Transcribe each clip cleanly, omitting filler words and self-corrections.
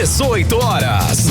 18 horas.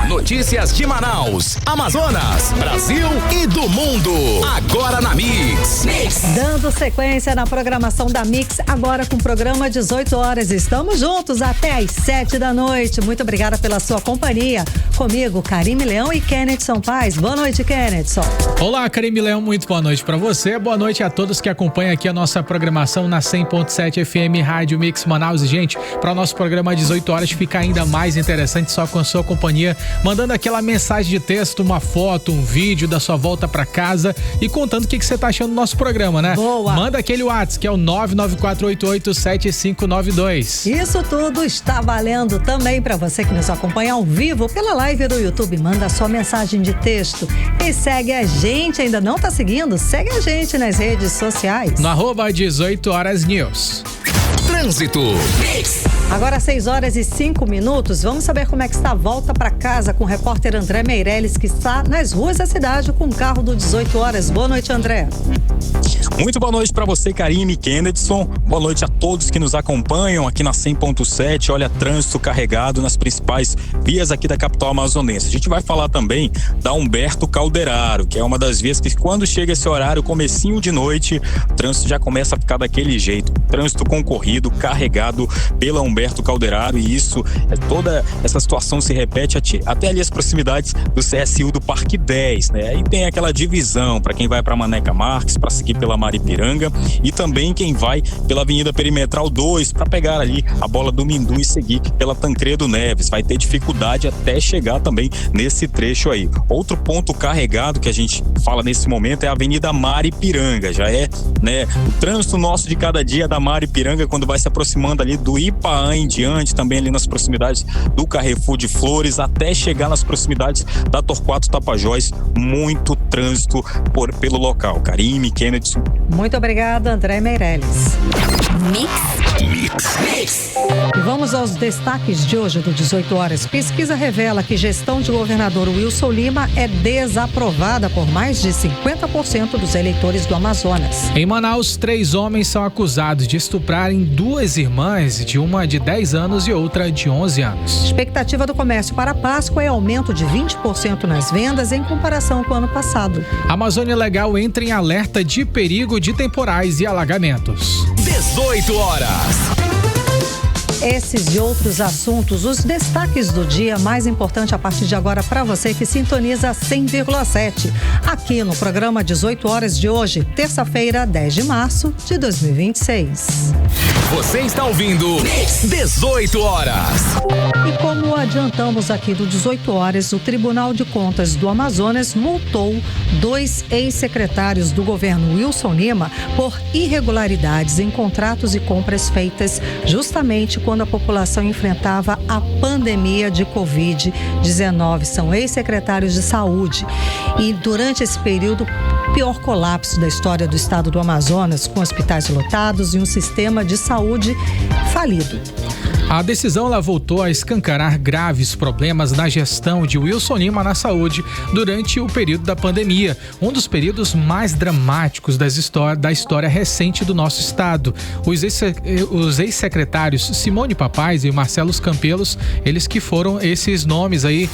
Notícias de Manaus, Amazonas, Brasil e do mundo. Agora na Mix. Dando sequência na programação da Mix, agora com o programa 18 horas. Estamos juntos até às 7 da noite. Muito obrigada pela sua companhia. Comigo, Karime Leão e Kennedson Paz. Boa noite, Kennedson. Olá, Karime Leão, muito boa noite para você. Boa noite a todos que acompanham aqui a nossa programação na 100.7 FM Rádio Mix Manaus. E, gente, para o nosso programa 18 horas ficar ainda mais interessante só com a sua companhia, mandando aquela mensagem de texto, uma foto, um vídeo da sua volta para casa e contando o que você tá achando do nosso programa, né? Boa. Manda aquele WhatsApp que é o 994887592. Isso tudo está valendo também para você que nos acompanha ao vivo pela live do YouTube. Manda sua mensagem de texto e segue a gente. Ainda não tá seguindo? Segue a gente nas redes sociais. No @18horasnews. Trânsito. Agora 6 horas e 5 minutos. Vamos saber como é que está a volta para casa com o repórter André Meirelles, que está nas ruas da cidade com o carro do 18 horas. Boa noite, André. Muito boa noite para você, Karime e Kennedson. Boa noite a todos que nos acompanham aqui na 100.7. Olha, trânsito carregado nas principais vias aqui da capital amazonense. A gente vai falar também da Humberto Calderaro, que é uma das vias que quando chega esse horário, comecinho de noite, o trânsito já começa a ficar daquele jeito. Trânsito concorrido, carregado pela Humberto Calderaro, e isso, toda essa situação se repete até ali as proximidades do CSU do Parque 10, né? Aí tem aquela divisão para quem vai para Maneca Marques, para seguir pela Maripiranga, e também quem vai pela Avenida Perimetral 2 para pegar ali a Bola do Mindu e seguir pela Tancredo Neves. Vai ter dificuldade até chegar também nesse trecho aí. Outro ponto carregado que a gente fala nesse momento é a Avenida Maripiranga. Já é, né, o trânsito nosso de cada dia da Maripiranga, quando vai se aproximando ali do Ipaã em diante, também ali nas proximidades do Carrefour de Flores, até chegar nas proximidades da Torquato Tapajós. Muito trânsito pelo local. Karime, Kennedson. Muito obrigada, André Meirelles. Mix. E vamos aos destaques de hoje do 18 horas. Pesquisa revela que gestão de governador Wilson Lima é desaprovada por mais de 50% dos eleitores do Amazonas. Em Manaus, 3 homens são acusados de estuprarem 2 irmãs, de uma de 10 anos e outra de 11 anos. Expectativa do comércio para a Páscoa é aumento de 20% nas vendas em comparação com o ano passado. A Amazônia Legal entra em alerta de perigo de temporais e alagamentos. 18 horas. Esses e outros assuntos, os destaques do dia mais importante a partir de agora para você que sintoniza 100,7. Aqui no programa 18 horas de hoje, terça-feira, 10 de março de 2026. Você está ouvindo 18 horas. E como adiantamos aqui do 18 horas, o Tribunal de Contas do Amazonas multou 2 ex-secretários do governo Wilson Lima por irregularidades em contratos e compras feitas justamente quando a população enfrentava a pandemia de Covid-19. São ex-secretários de saúde. E durante esse período, pior colapso da história do estado do Amazonas, com hospitais lotados e um sistema de saúde falido. A decisão voltou a escancarar graves problemas na gestão de Wilson Lima na saúde durante o período da pandemia, um dos períodos mais dramáticos da história recente do nosso estado. Os ex-secretários Simone Papais e Marcelo Campelos, eles que foram esses nomes aí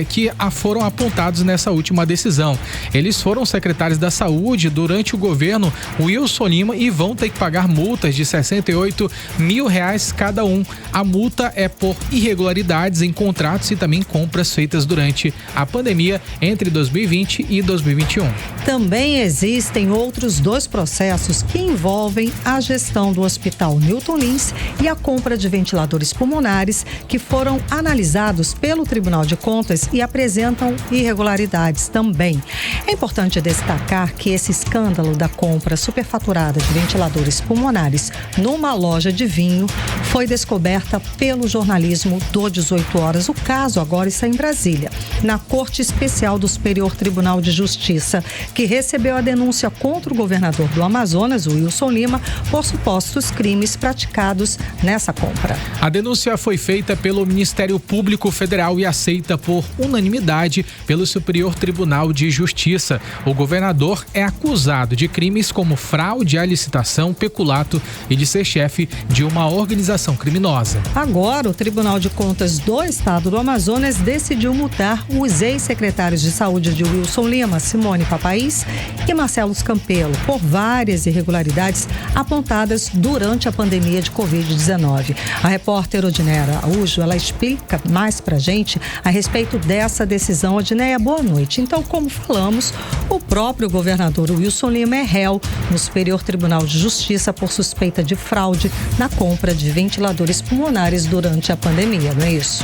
que foram apontados nessa última decisão. Eles foram secretários da saúde durante o governo Wilson Lima e vão ter que pagar multas de R$68 mil cada um. A multa é por irregularidades em contratos e também compras feitas durante a pandemia entre 2020 e 2021. Também existem outros 2 processos que envolvem a gestão do Hospital Newton Lins e a compra de ventiladores pulmonares que foram analisados pelo Tribunal de Contas e apresentam irregularidades também. É importante destacar que esse escândalo da compra superfaturada de ventiladores pulmonares numa loja de vinho foi descoberta pelo jornalismo do 18 horas. O caso agora está em Brasília, na Corte Especial do Superior Tribunal de Justiça, que recebeu a denúncia contra o governador do Amazonas, Wilson Lima, por supostos crimes praticados nessa compra. A denúncia foi feita pelo Ministério Público Federal e aceita por unanimidade pelo Superior Tribunal de Justiça. O governador é acusado de crimes como fraude à licitação, peculato e de ser chefe de uma organização criminosa. Tereza. Agora, o Tribunal de Contas do Estado do Amazonas decidiu multar os ex-secretários de saúde de Wilson Lima, Simone Papais e Marcelo Campelo por várias irregularidades apontadas durante a pandemia de Covid-19. A repórter Odinera Araújo, ela explica mais pra gente a respeito dessa decisão. Odinera, boa noite. Então, como falamos, o próprio governador Wilson Lima é réu no Superior Tribunal de Justiça por suspeita de fraude na compra de ventiladores pulmonares durante a pandemia, não é isso?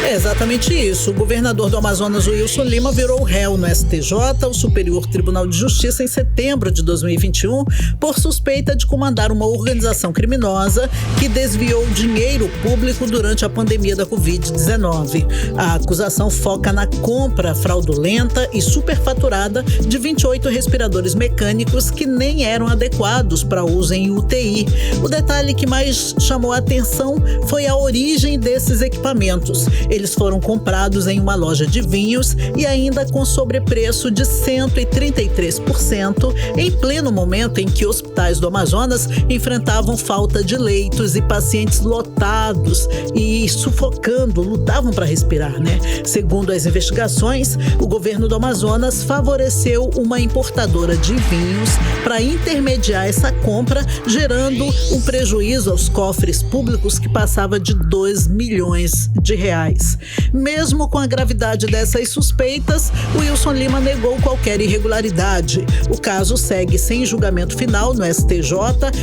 É exatamente isso. O governador do Amazonas, Wilson Lima, virou réu no STJ, o Superior Tribunal de Justiça, em setembro de 2021, por suspeita de comandar uma organização criminosa que desviou dinheiro público durante a pandemia da Covid-19. A acusação foca na compra fraudulenta e superfaturada de 28 respiradores mecânicos que nem eram adequados para uso em UTI. O detalhe que mais chamou a atenção foi a origem desses equipamentos. Eles foram comprados em uma loja de vinhos e ainda com sobrepreço de 133%, em pleno momento em que hospitais do Amazonas enfrentavam falta de leitos e pacientes lotados e sufocando, lutavam para respirar, né? Segundo as investigações, o governo do Amazonas favoreceu uma importadora de vinhos para intermediar essa compra, gerando um prejuízo aos cofres públicos que passava de 2 milhões de reais. Mesmo com a gravidade dessas suspeitas, Wilson Lima negou qualquer irregularidade. O caso segue sem julgamento final no STJ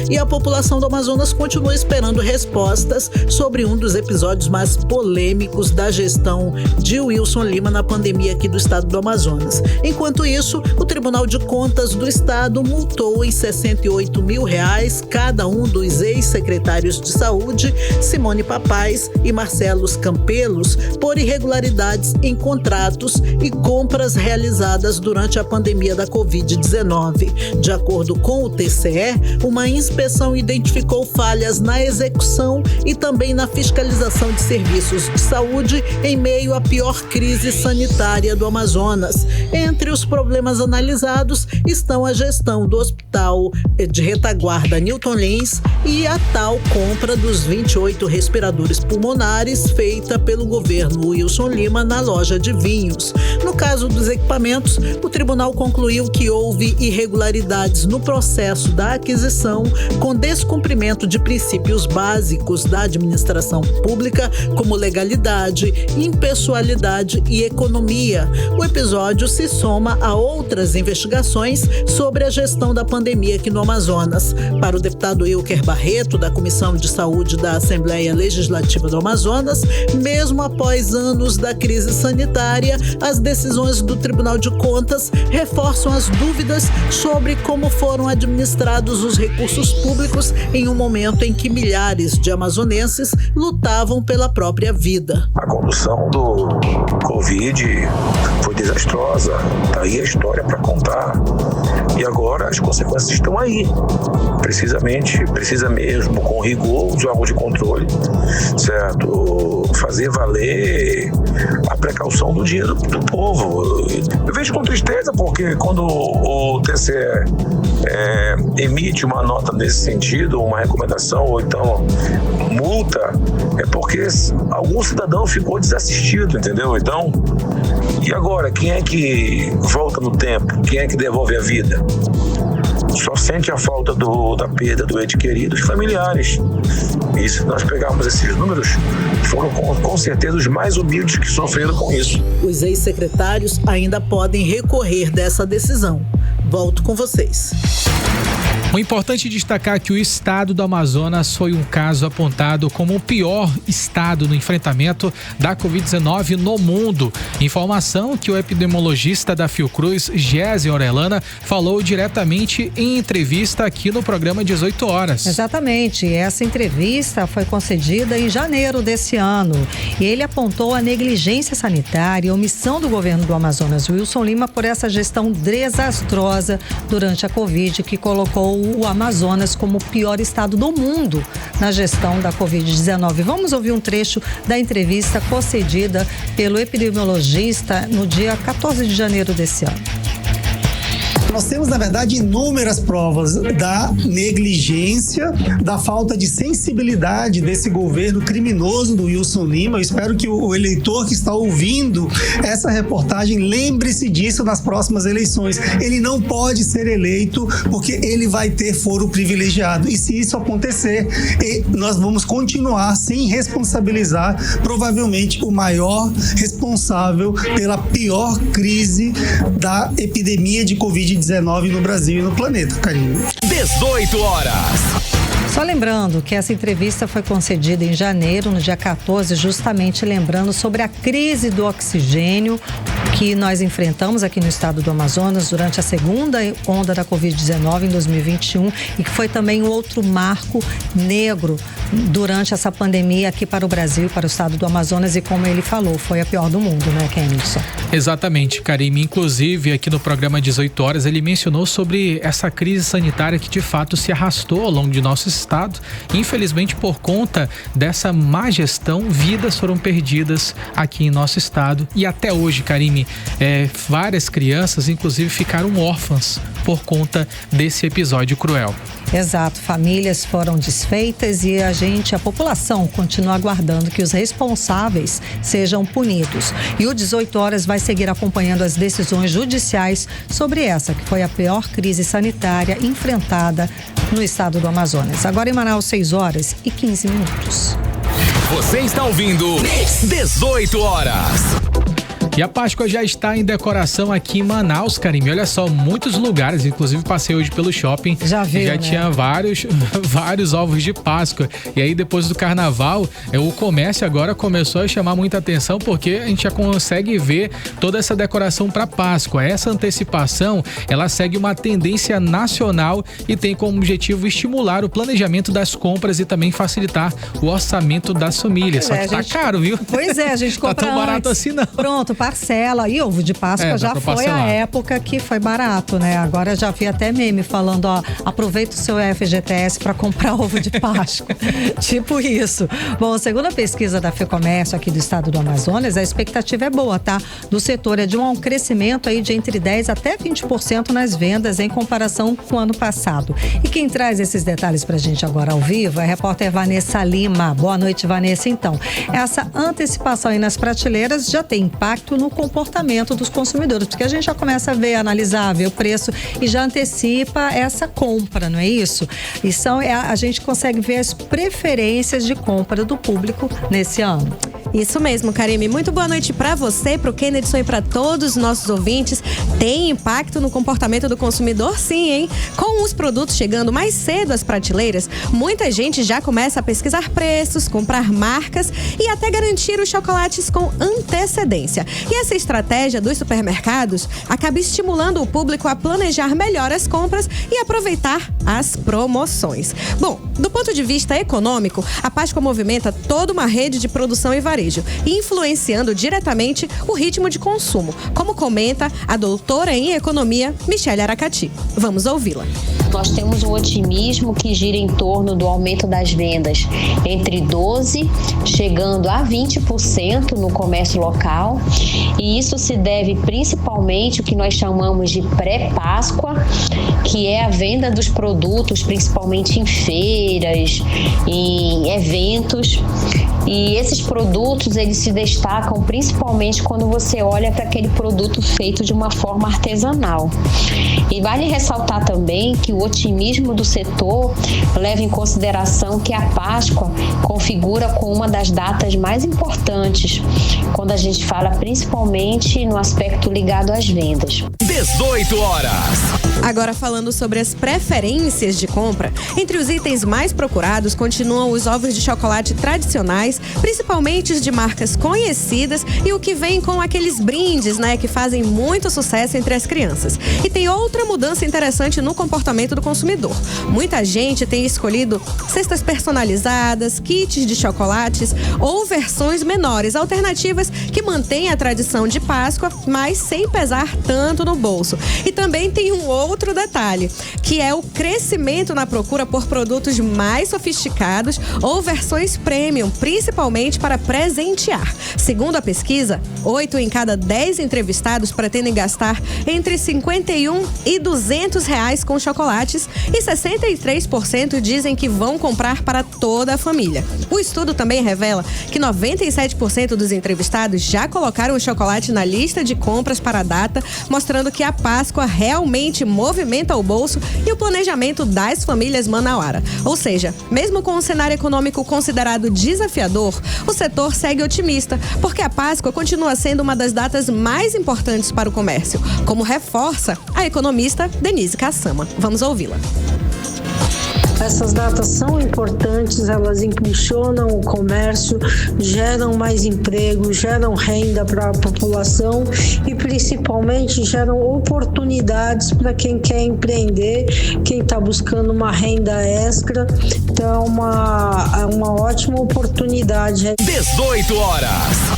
e a população do Amazonas continua esperando respostas sobre um dos episódios mais polêmicos da gestão de Wilson Lima na pandemia aqui do estado do Amazonas. Enquanto isso, o Tribunal de Contas do Estado multou em R$68 mil cada um dos ex-secretários de saúde, Simone Papais e Marcelo Campelo, por irregularidades em contratos e compras realizadas durante a pandemia da Covid-19. De acordo com o TCE, uma inspeção identificou falhas na execução e também na fiscalização de serviços de saúde em meio à pior crise sanitária do Amazonas. Entre os problemas analisados estão a gestão do Hospital de Retaguarda Newton Lins e a tal compra dos 28 respiradores pulmonares feita pelo governo Wilson Lima na loja de vinhos. No caso dos equipamentos, o tribunal concluiu que houve irregularidades no processo da aquisição, com descumprimento de princípios básicos da administração pública, como legalidade, impessoalidade e economia. O episódio se soma a outras investigações sobre a gestão da pandemia aqui no Amazonas. Para o deputado Ilker Barreto, da Comissão de Saúde da Assembleia Legislativa do Amazonas, mesmo após anos da crise sanitária, as decisões do Tribunal de Contas reforçam as dúvidas sobre como foram administrados os recursos públicos em um momento em que milhares de amazonenses lutavam pela própria vida. A condução do Covid foi desastrosa, tá aí a história para contar. E agora as consequências estão aí. Precisa mesmo, com rigor, de órgão de controle, certo? Fazer valer a precaução do dinheiro do povo. Eu vejo com tristeza, porque quando o TCE emite uma nota nesse sentido, uma recomendação, ou então multa, é porque algum cidadão ficou desassistido, entendeu? Então, e agora, quem é que volta no tempo? Quem é que devolve a vida? Só sente a falta da perda do ente querido, os familiares. E se nós pegarmos esses números, foram com certeza os mais humildes que sofreram com isso. Os ex-secretários ainda podem recorrer dessa decisão. Volto com vocês. O importante é destacar que o estado do Amazonas foi um caso apontado como o pior estado no enfrentamento da Covid-19 no mundo. Informação que o epidemiologista da Fiocruz, Gési Orellana, falou diretamente em entrevista aqui no programa 18 horas. Exatamente. Essa entrevista foi concedida em janeiro desse ano. E ele apontou a negligência sanitária e omissão do governo do Amazonas, Wilson Lima, por essa gestão desastrosa durante a Covid, que colocou o Amazonas como o pior estado do mundo na gestão da Covid-19. Vamos ouvir um trecho da entrevista concedida pelo epidemiologista no dia 14 de janeiro desse ano. Nós temos, na verdade, inúmeras provas da negligência, da falta de sensibilidade desse governo criminoso do Wilson Lima. Eu espero que o eleitor que está ouvindo essa reportagem lembre-se disso nas próximas eleições. Ele não pode ser eleito porque ele vai ter foro privilegiado. E se isso acontecer, nós vamos continuar sem responsabilizar provavelmente o maior responsável pela pior crise da epidemia de Covid-19 no Brasil e no planeta, Karine. 18 horas. Só lembrando que essa entrevista foi concedida em janeiro, no dia 14, justamente lembrando sobre a crise do oxigênio que nós enfrentamos aqui no estado do Amazonas durante a segunda onda da Covid-19 em 2021 e que foi também um outro marco negro durante essa pandemia aqui para o Brasil e para o estado do Amazonas e, como ele falou, foi a pior do mundo, né, Kennedy? Exatamente, Karime. Inclusive, aqui no programa 18 horas, ele mencionou sobre essa crise sanitária que de fato se arrastou ao longo de nosso estado. Infelizmente, por conta dessa má gestão, vidas foram perdidas aqui em nosso estado. E até hoje, Karime, várias crianças, inclusive, ficaram órfãs por conta desse episódio cruel. Exato, famílias foram desfeitas e a população continua aguardando que os responsáveis sejam punidos. E o 18 horas vai seguir acompanhando as decisões judiciais sobre essa, que foi a pior crise sanitária enfrentada no estado do Amazonas. Agora em Manaus, 6 horas e 15 minutos. Você está ouvindo 18 horas. E a Páscoa já está em decoração aqui em Manaus, Karime. Olha só, muitos lugares, inclusive passei hoje pelo shopping. Já tinha vários ovos de Páscoa. E aí depois do carnaval, o comércio agora começou a chamar muita atenção porque a gente já consegue ver toda essa decoração para Páscoa. Essa antecipação, ela segue uma tendência nacional e tem como objetivo estimular o planejamento das compras e também facilitar o orçamento das famílias. Só que tá caro, viu? Pois é, a gente compra tá tão barato assim não. Pronto, parcela. E ovo de Páscoa já foi a época que foi barato, né? Agora já vi até meme falando, ó, aproveita o seu FGTS para comprar ovo de Páscoa. Tipo isso. Bom, segundo a pesquisa da FEComércio aqui do estado do Amazonas, a expectativa é boa, tá? Do setor é de um crescimento aí de entre 10% até 20% nas vendas em comparação com o ano passado. E quem traz esses detalhes pra gente agora ao vivo é a repórter Vanessa Lima. Boa noite, Vanessa. Então, essa antecipação aí nas prateleiras já tem impacto no comportamento dos consumidores, porque a gente já começa a ver, analisar, ver o preço e já antecipa essa compra, não é isso? E a gente consegue ver as preferências de compra do público nesse ano. Isso mesmo, Karime. Muito boa noite para você, para o Kennedy e para todos os nossos ouvintes. Tem impacto no comportamento do consumidor? Sim, hein? Com os produtos chegando mais cedo às prateleiras, muita gente já começa a pesquisar preços, comprar marcas e até garantir os chocolates com antecedência. E essa estratégia dos supermercados acaba estimulando o público a planejar melhor as compras e aproveitar as promoções. Bom, do ponto de vista econômico, a Páscoa movimenta toda uma rede de produção e varejo, influenciando diretamente o ritmo de consumo, como comenta a doutora em economia, Michele Aracati. Vamos ouvi-la. Nós temos um otimismo que gira em torno do aumento das vendas entre 12% chegando a 20% no comércio local, e isso se deve principalmente ao que nós chamamos de pré-Páscoa, que é a venda dos produtos principalmente em feiras, em eventos. E esses produtos, eles se destacam principalmente quando você olha para aquele produto feito de uma forma artesanal. E vale ressaltar também que o otimismo do setor leva em consideração que a Páscoa configura como uma das datas mais importantes, quando a gente fala principalmente no aspecto ligado às vendas. 18 horas. Agora falando sobre as preferências de compra, entre os itens mais procurados continuam os ovos de chocolate tradicionais, principalmente os de marcas conhecidas e o que vem com aqueles brindes, né, que fazem muito sucesso entre as crianças. E tem outra mudança interessante no comportamento do consumidor. Muita gente tem escolhido cestas personalizadas, kits de chocolates ou versões menores, alternativas que mantêm a tradição de Páscoa, mas sem pesar tanto no bolso. bolso. E também tem um outro detalhe, que é o crescimento na procura por produtos mais sofisticados ou versões premium, principalmente para presentear. Segundo a pesquisa, 8 em cada 10 entrevistados pretendem gastar entre R$51 e R$200 com chocolates e 63% dizem que vão comprar para toda a família. O estudo também revela que 97% dos entrevistados já colocaram o chocolate na lista de compras para a data, mostrando que a Páscoa realmente movimenta o bolso e o planejamento das famílias manauara. Ou seja, mesmo com um cenário econômico considerado desafiador, o setor segue otimista, porque a Páscoa continua sendo uma das datas mais importantes para o comércio, como reforça a economista Denise Cassama. Vamos ouvi-la. Essas datas são importantes, elas impulsionam o comércio, geram mais emprego, geram renda para a população e principalmente geram oportunidades para quem quer empreender, quem está buscando uma renda extra. Então é uma ótima oportunidade. 18 horas.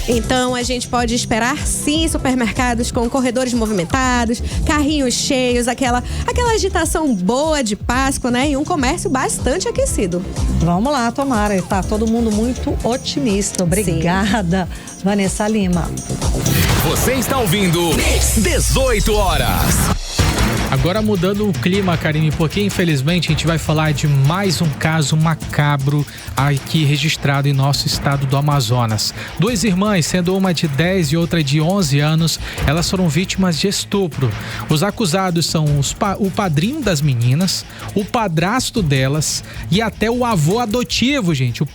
Então a gente pode esperar sim supermercados com corredores movimentados, carrinhos cheios, aquela agitação boa de Páscoa, né? E um comércio bastante aquecido. Vamos lá, tomara. Tá todo mundo muito otimista. Obrigada, sim. Vanessa Lima. Você está ouvindo 18 horas. Agora mudando o clima, Karine, porque infelizmente a gente vai falar de mais um caso macabro aqui registrado em nosso estado do Amazonas. 2 irmãs, sendo uma de 10 e outra de 11 anos, elas foram vítimas de estupro. Os acusados são o padrinho das meninas, o padrasto delas e até o avô adotivo, gente, o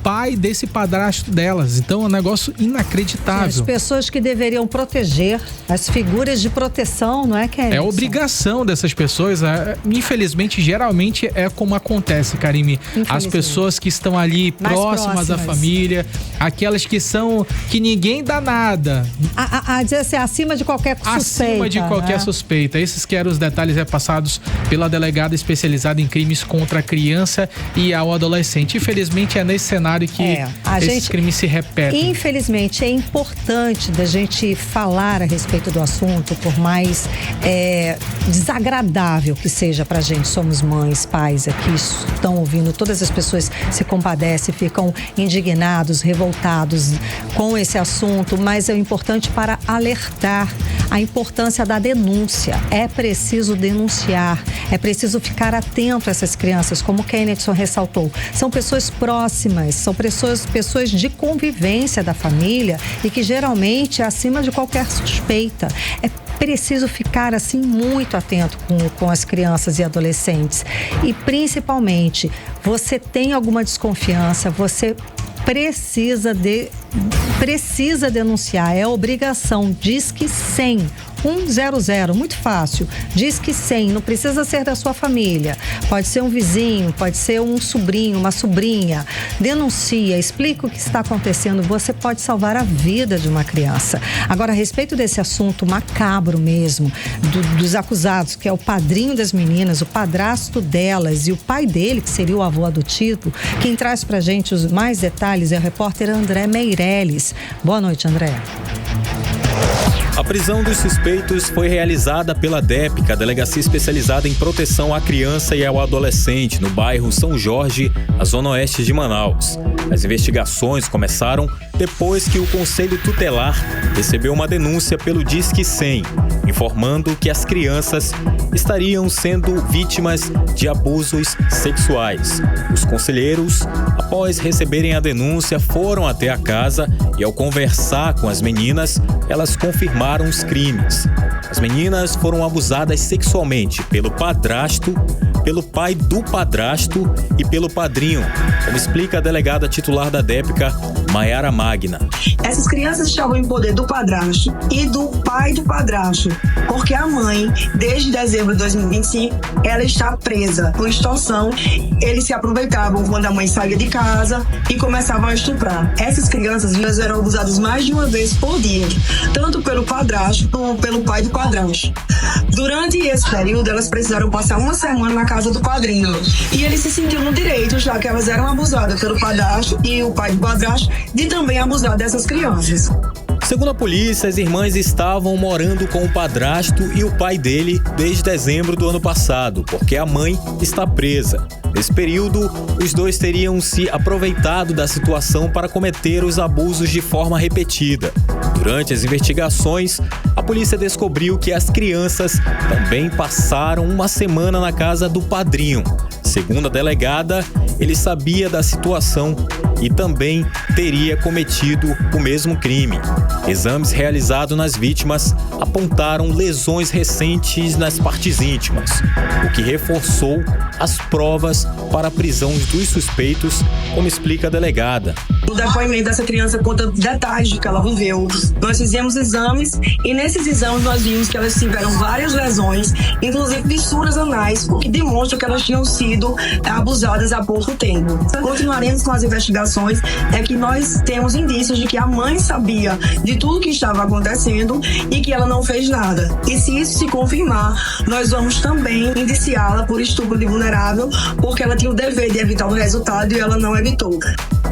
pai desse padrasto delas. Então é um negócio inacreditável. As pessoas que deveriam proteger, as figuras de proteção, não é, Kelly? É obrigação dessas pessoas, infelizmente, geralmente é como acontece, Karime. As pessoas que estão ali próximas da família, aquelas que ninguém dá nada. A dizer assim, acima de qualquer suspeita. Acima de qualquer suspeita. Esses que eram os detalhes repassados pela delegada especializada em crimes contra a criança e ao adolescente. Infelizmente, é nesse cenário que esses crimes se repetem. Infelizmente, é importante da gente falar a respeito do assunto, por mais desagradável que seja pra gente. Somos mães, pais aqui, estão ouvindo, todas as pessoas se compadecem, ficam indignados, revoltados com esse assunto, mas é importante para alertar a importância da denúncia. É preciso denunciar, é preciso ficar atento a essas crianças, como o Kennedson ressaltou. São pessoas próximas, são pessoas de convivência da família e que geralmente é acima de qualquer suspeita. É preciso ficar assim muito atento com as crianças e adolescentes. E principalmente, você tem alguma desconfiança, você precisa denunciar, é obrigação. Disque 100 100, muito fácil. Disque 100, não precisa ser da sua família. Pode ser um vizinho, pode ser um sobrinho, uma sobrinha. Denuncia, explica o que está acontecendo. Você pode salvar a vida de uma criança. Agora, a respeito desse assunto macabro mesmo, dos acusados, que é o padrinho das meninas, o padrasto delas e o pai dele, que seria o avô adotivo, quem traz pra gente os mais detalhes é o repórter André Meirelles. Boa noite, André. A prisão dos suspeitos foi realizada pela DEPCA, a Delegacia Especializada em Proteção à Criança e ao Adolescente, no bairro São Jorge, na zona oeste de Manaus. As investigações começaram depois que o Conselho Tutelar recebeu uma denúncia pelo Disque 100, informando que as crianças estariam sendo vítimas de abusos sexuais. Os conselheiros, após receberem a denúncia, foram até a casa e, ao conversar com as meninas, elas confirmaram os crimes. As meninas foram abusadas sexualmente pelo padrasto, pelo pai do padrasto e pelo padrinho, como explica a delegada titular da DEPCA, Maiara Magna. Essas crianças estavam em poder do padrasto e do pai do padrasto, porque a mãe, desde dezembro de 2025, ela está presa por extorsão. Eles se aproveitavam quando a mãe saía de casa e começavam a estuprar. Essas crianças eram abusadas mais de uma vez por dia, tanto pelo padrasto como pelo pai do padrasto. Durante esse período, elas precisaram passar uma semana na casa do padrinho. E eles se sentiam no direito, já que elas eram abusadas pelo padrasto e o pai do padrasto, de também abusar dessas crianças. Segundo a polícia, as irmãs estavam morando com o padrasto e o pai dele desde dezembro do ano passado, porque a mãe está presa. Nesse período, os dois teriam se aproveitado da situação para cometer os abusos de forma repetida. Durante as investigações, a polícia descobriu que as crianças também passaram uma semana na casa do padrinho. Segundo a delegada, ele sabia da situação e também teria cometido o mesmo crime. Exames realizados nas vítimas apontaram lesões recentes nas partes íntimas, o que reforçou as provas para a prisão dos suspeitos, como explica a delegada. O depoimento dessa criança conta detalhes do que ela viveu. Nós fizemos exames e nesses exames nós vimos que elas tiveram várias lesões, inclusive fissuras anais, o que demonstra que elas tinham sido abusadas há pouco tempo. Continuaremos com as investigações, é que nós temos indícios de que a mãe sabia de tudo que estava acontecendo e que ela não fez nada. E se isso se confirmar, nós vamos também indiciá-la por estupro de vulnerável, porque ela tinha o dever de evitar o resultado e ela não evitou.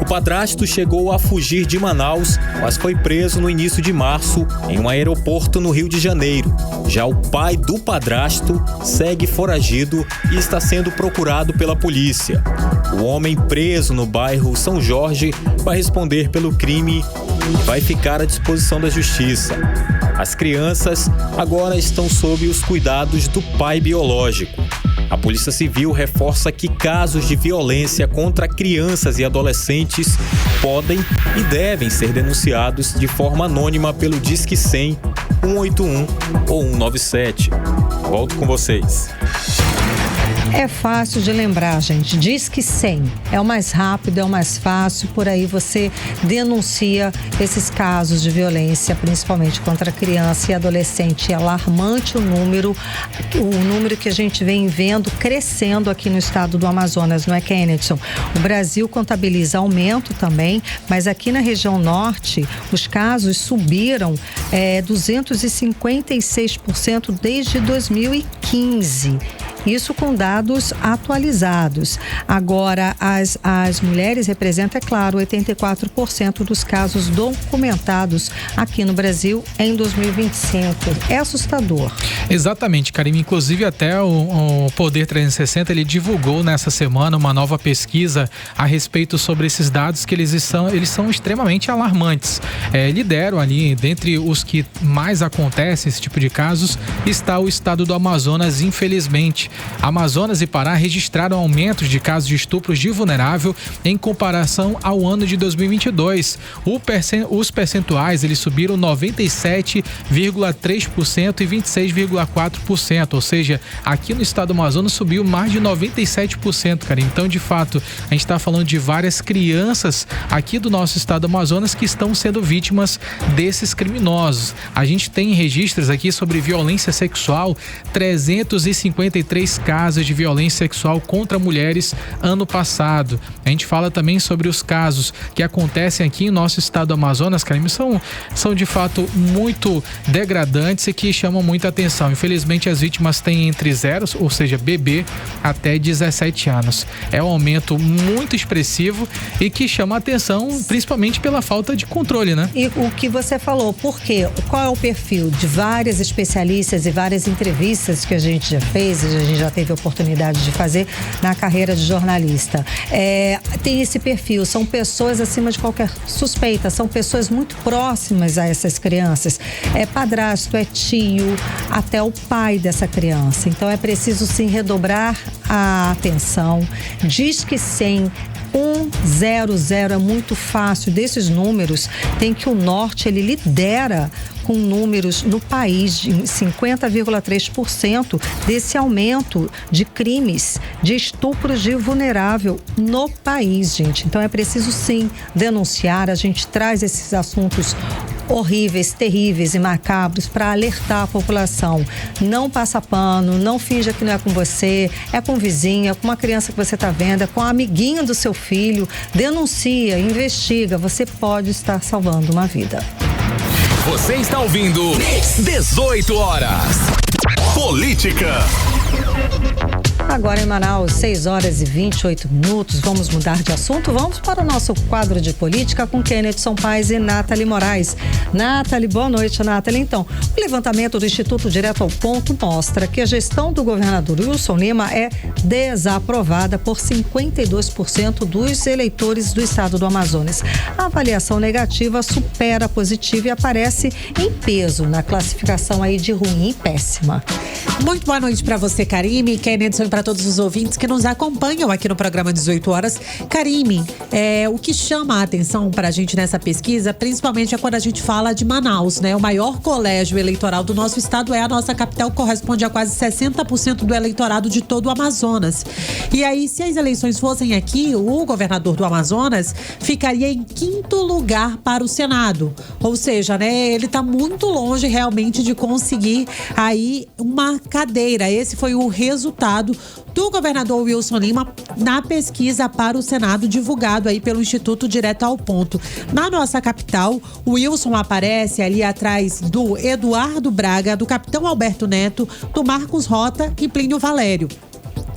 O padrasto chegou a fugir de Manaus, mas foi preso no início de março em um aeroporto no Rio de Janeiro. Já o pai do padrasto segue foragido e está sendo procurado pela polícia. O homem preso no bairro São Jorge vai responder pelo crime e vai ficar à disposição da justiça. As crianças agora estão sob os cuidados do pai biológico. A Polícia Civil reforça que casos de violência contra crianças e adolescentes podem e devem ser denunciados de forma anônima pelo Disque 100, 181 ou 197. Volto com vocês. É fácil de lembrar, gente. Disque 100. É o mais rápido, é o mais fácil. Por aí você denuncia esses casos de violência, principalmente contra criança e adolescente. É alarmante o número que a gente vem vendo crescendo aqui no estado do Amazonas, não é, Kennedson? O Brasil contabiliza aumento também, mas aqui na região norte, os casos subiram 256% desde 2015. Isso com dados atualizados. Agora, as mulheres representam, é claro, 84% dos casos documentados aqui no Brasil em 2025. É assustador. Exatamente, Karime. Inclusive, até o Poder 360, ele divulgou nessa semana uma nova pesquisa a respeito sobre esses dados, que eles são extremamente alarmantes. Lideram ali, dentre os que mais acontecem esse tipo de casos, está o estado do Amazonas, infelizmente. Amazonas e Pará registraram aumentos de casos de estupros de vulnerável em comparação ao ano de 2022. Os percentuais, eles subiram 97,3% e 26,4%, ou seja, aqui no estado do Amazonas subiu mais de 97%, cara. Então, de fato, a gente está falando de várias crianças aqui do nosso estado do Amazonas que estão sendo vítimas desses criminosos. A gente tem registros aqui sobre violência sexual, 353 casos de violência sexual contra mulheres ano passado. A gente fala também sobre os casos que acontecem aqui em nosso estado do Amazonas, Karime, são de fato muito degradantes e que chamam muita atenção. Infelizmente, as vítimas têm entre 0, ou seja, bebê, até 17 anos. É um aumento muito expressivo e que chama atenção principalmente pela falta de controle, né? E o que você falou, por quê? Qual é o perfil de várias especialistas e várias entrevistas que a gente já fez, a gente já teve a oportunidade de fazer na carreira de jornalista. Tem esse perfil, são pessoas acima de qualquer suspeita, são pessoas muito próximas a essas crianças. É padrasto, é tio, até o pai dessa criança. Então é preciso sim redobrar a atenção. Disque 100 100 é muito fácil. Desses números, tem que o norte ele lidera com números no país de 50,3% desse aumento de crimes, de estupros de vulnerável no país, gente. Então é preciso sim denunciar. A gente traz esses assuntos horríveis, terríveis e macabros para alertar a população. Não passa pano, não finja que não é com você, é com o vizinho, é com uma criança que você está vendo, é com a amiguinha do seu filho. Denuncia, investiga, você pode estar salvando uma vida. Você está ouvindo 18 horas. Política. Agora em Manaus, 6h28. Vamos mudar de assunto. Vamos para o nosso quadro de política com Kennedson Paes e Nathalie Moraes. Nathalie, boa noite, Nathalie. Então, o levantamento do Instituto Direto ao Ponto mostra que a gestão do governador Wilson Lima é desaprovada por 52% dos eleitores do estado do Amazonas. A avaliação negativa supera a positiva e aparece em peso na classificação aí de ruim e péssima. Muito boa noite para você, Karime, Kennedson, e para todos os ouvintes que nos acompanham aqui no programa 18 horas. Karime, o que chama a atenção para a gente nessa pesquisa, principalmente é quando a gente fala de Manaus, né? O maior colégio eleitoral do nosso estado é a nossa capital, corresponde a quase 60% do eleitorado de todo o Amazonas. E aí, se as eleições fossem aqui, o governador do Amazonas ficaria em 5º lugar para o Senado. Ou seja, né? Ele está muito longe realmente de conseguir aí uma cadeira. Esse foi o resultado do governador Wilson Lima na pesquisa para o Senado, divulgado aí pelo Instituto Direto ao Ponto. Na nossa capital, o Wilson aparece ali atrás do Eduardo Braga, do capitão Alberto Neto, do Marcos Rota e Plínio Valério.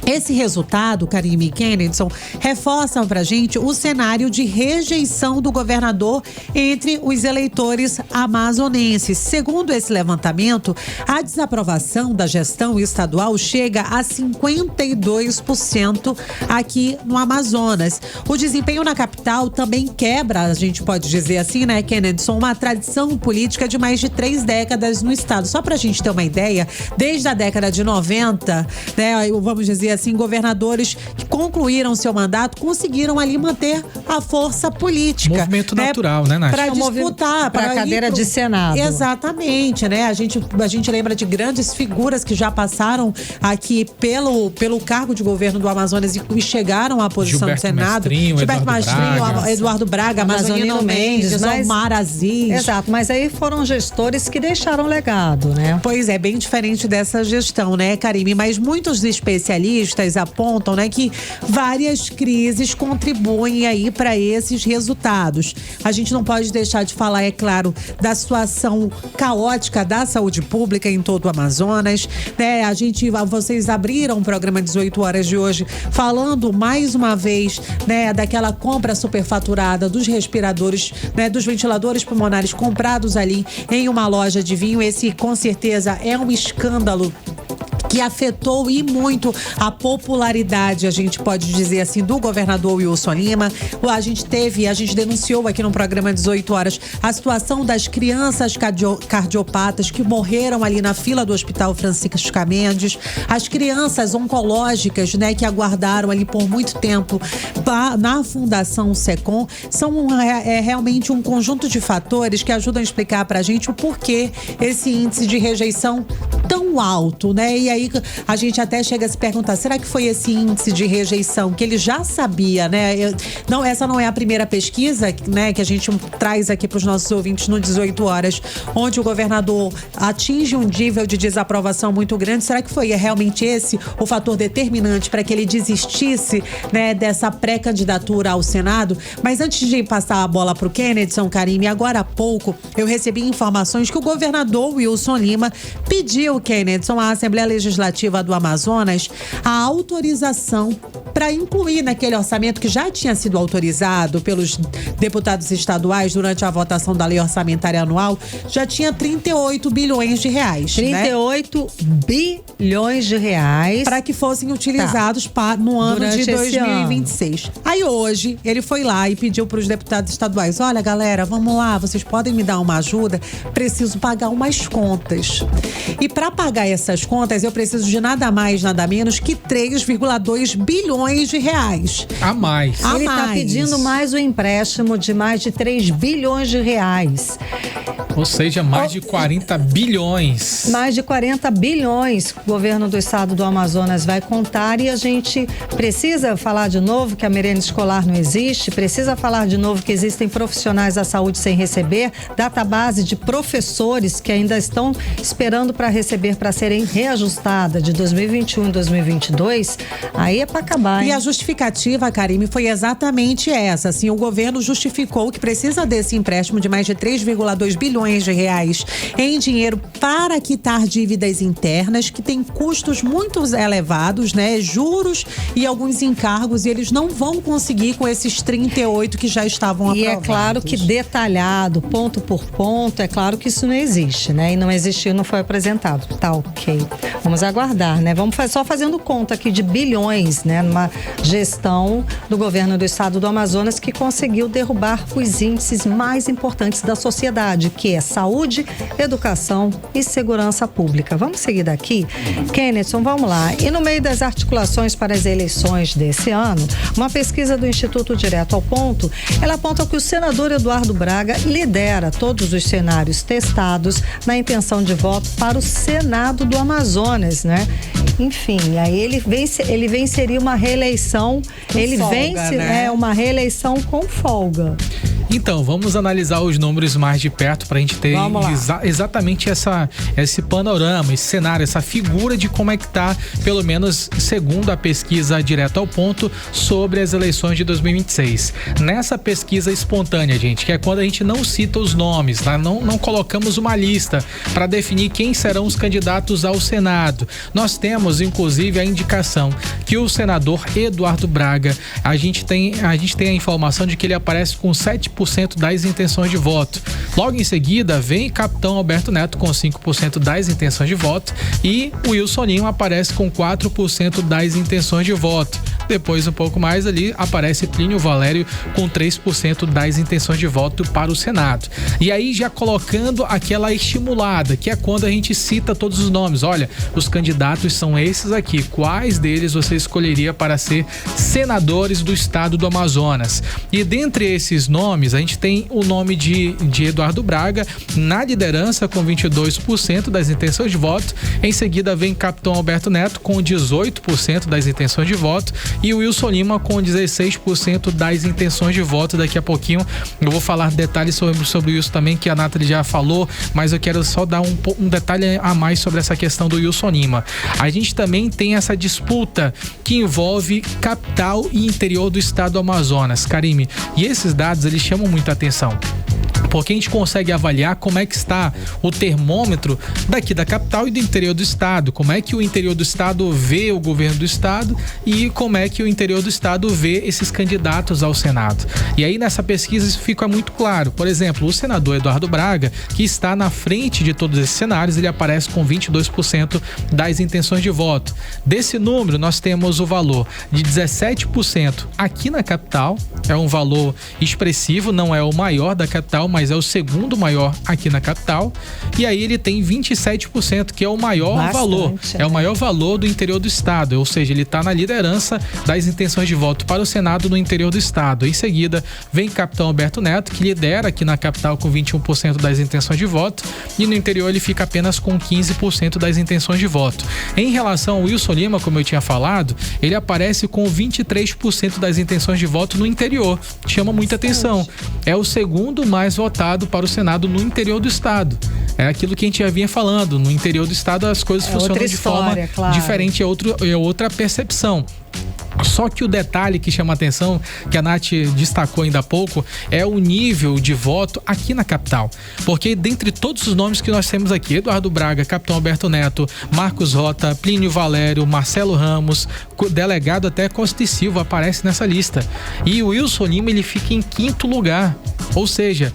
Esse resultado, Karime e Kennedson, reforçam pra gente o cenário de rejeição do governador entre os eleitores amazonenses. Segundo esse levantamento, a desaprovação da gestão estadual chega a 52% aqui no Amazonas. O desempenho na capital também quebra, a gente pode dizer assim, né, Kennedson, uma tradição política de mais de 3 décadas no estado. Só pra gente ter uma ideia, desde a década de 90, né, vamos dizer assim, governadores que concluíram seu mandato conseguiram ali manter a força política. Movimento natural, né, Nath? Para disputar. Para a cadeira de Senado. Exatamente, né? A gente lembra de grandes figuras que já passaram aqui pelo cargo de governo do Amazonas e chegaram à posição do Senado. Gilberto Mestrinho, Eduardo Braga, Amazonino Mendes, Omar Aziz. Exato, mas aí foram gestores que deixaram legado, né? Pois é, bem diferente dessa gestão, né, Karime? Mas muitos especialistas apontam, né, que várias crises contribuem aí para esses resultados. A gente não pode deixar de falar, é claro, da situação caótica da saúde pública em todo o Amazonas, né? Vocês abriram o programa 18 horas de hoje falando mais uma vez, né, daquela compra superfaturada dos respiradores, né, dos ventiladores pulmonares comprados ali em uma loja de vinho. Esse, com certeza, é um escândalo que afetou e muito a popularidade, a gente pode dizer assim, do governador Wilson Lima. A gente denunciou aqui no programa 18 horas a situação das crianças cardiopatas que morreram ali na fila do Hospital Francisco Mendes, as crianças oncológicas, né, que aguardaram ali por muito tempo na Fundação SECOM. São realmente um conjunto de fatores que ajudam a explicar pra gente o porquê esse índice de rejeição tão alto, né? E aí a gente até chega a se perguntar, será que foi esse índice de rejeição que ele já sabia, né? Essa não é a primeira pesquisa, né, que a gente traz aqui para os nossos ouvintes no 18 horas, onde o governador atinge um nível de desaprovação muito grande. Será que foi realmente esse o fator determinante para que ele desistisse, né, dessa pré-candidatura ao Senado? Mas antes de passar a bola para o Kennedson, Karime, agora há pouco eu recebi informações que o governador Wilson Lima pediu, Kennedson, à Assembleia Legislativa do Amazonas a autorização para incluir naquele orçamento que já tinha sido autorizado pelos deputados estaduais durante a votação da lei orçamentária anual, já tinha 38 bilhões de reais. 38 bilhões de reais. Para que fossem utilizados no ano durante de 2026. Aí hoje, ele foi lá e pediu para os deputados estaduais, olha galera, vamos lá, vocês podem me dar uma ajuda? Preciso pagar umas contas. E para pagar essas contas, eu preciso de nada mais, nada menos que 3,2 bilhões de reais. A mais. Ele está pedindo mais um empréstimo de mais de 3 bilhões de reais. Ou seja, mais de 40 bilhões. Mais de 40 bilhões o governo do estado do Amazonas vai contar, e a gente precisa falar de novo que a merenda escolar não existe, precisa falar de novo que existem profissionais da saúde sem receber, database de professores que ainda estão esperando para receber, para serem reajustadas de 2021 e 2022, aí é para acabar, hein? E a justificativa, Karime, foi exatamente essa, assim, o governo justificou que precisa desse empréstimo de mais de 3,2 bilhões bilhões de reais em dinheiro para quitar dívidas internas que têm custos muito elevados, né? Juros e alguns encargos, e eles não vão conseguir com esses 38 que já estavam aprovados. E é claro que detalhado, ponto por ponto, é claro que isso não existe, né? E não existiu, não foi apresentado. Tá, ok. Vamos aguardar, né? Vamos só fazendo conta aqui de bilhões, né? Numa gestão do governo do estado do Amazonas que conseguiu derrubar os índices mais importantes da sociedade, que é saúde, educação e segurança pública. Vamos seguir daqui? Kennethson, vamos lá. E no meio das articulações para as eleições desse ano, uma pesquisa do Instituto Direto ao Ponto, ela aponta que o senador Eduardo Braga lidera todos os cenários testados na intenção de voto para o Senado do Amazonas, né? Enfim, aí ele venceria uma reeleição, uma reeleição com folga. Então, vamos analisar os números mais de perto para a gente ter exatamente esse panorama, esse cenário, essa figura de como é que tá, pelo menos segundo a pesquisa Direto ao Ponto, sobre as eleições de 2026. Nessa pesquisa espontânea, gente, que é quando a gente não cita os nomes, tá? Não colocamos uma lista para definir quem serão os candidatos ao Senado. Nós temos, inclusive, a indicação que o senador Eduardo Braga, a gente tem a informação de que ele aparece com 7% das intenções de voto. Logo em seguida, vem Capitão Alberto Neto com 5% das intenções de voto e o Wilson Lima aparece com 4% das intenções de voto. Depois, um pouco mais ali, aparece Plínio Valério com 3% das intenções de voto para o Senado. E aí, já colocando aquela estimulada, que é quando a gente cita todos os nomes. Olha, os candidatos são esses aqui. Quais deles você escolheria para ser senadores do estado do Amazonas? E dentre esses nomes, a gente tem o nome de Eduardo Braga na liderança com 22% das intenções de voto. Em seguida, vem Capitão Alberto Neto com 18% das intenções de voto. E o Wilson Lima com 16% das intenções de voto. Daqui a pouquinho eu vou falar detalhes sobre isso também, que a Nathalie já falou, mas eu quero só dar um detalhe a mais sobre essa questão do Wilson Lima. A gente também tem essa disputa que envolve capital e interior do estado do Amazonas, Karime, e esses dados eles chamam muita atenção, porque a gente consegue avaliar como é que está o termômetro daqui da capital e do interior do estado, como é que o interior do estado vê o governo do estado e como é que o interior do estado vê esses candidatos ao Senado. E aí nessa pesquisa isso fica muito claro. Por exemplo, o senador Eduardo Braga, que está na frente de todos esses cenários, ele aparece com 22% das intenções de voto. Desse número, nós temos o valor de 17% aqui na capital, é um valor expressivo, não é o maior da capital, mas é o segundo maior aqui na capital. E aí ele tem 27%, que é o maior valor. É o maior valor do interior do estado, ou seja, ele está na liderança das intenções de voto para o Senado no interior do estado. Em seguida, vem Capitão Alberto Neto, que lidera aqui na capital com 21% das intenções de voto, e no interior ele fica apenas com 15% das intenções de voto. Em relação ao Wilson Lima, como eu tinha falado, ele aparece com 23% das intenções de voto no interior. Chama muita atenção. É o segundo mais votado para o Senado no interior do estado. É aquilo que a gente já vinha falando. No interior do estado as coisas funcionam de forma diferente, é outra percepção. Só que o detalhe que chama a atenção, que a Nath destacou ainda há pouco, é o nível de voto aqui na capital. Porque dentre todos os nomes que nós temos aqui, Eduardo Braga, Capitão Alberto Neto, Marcos Rota, Plínio Valério, Marcelo Ramos, delegado até Costa e Silva aparece nessa lista. E o Wilson Lima, ele fica em 5º lugar. Ou seja,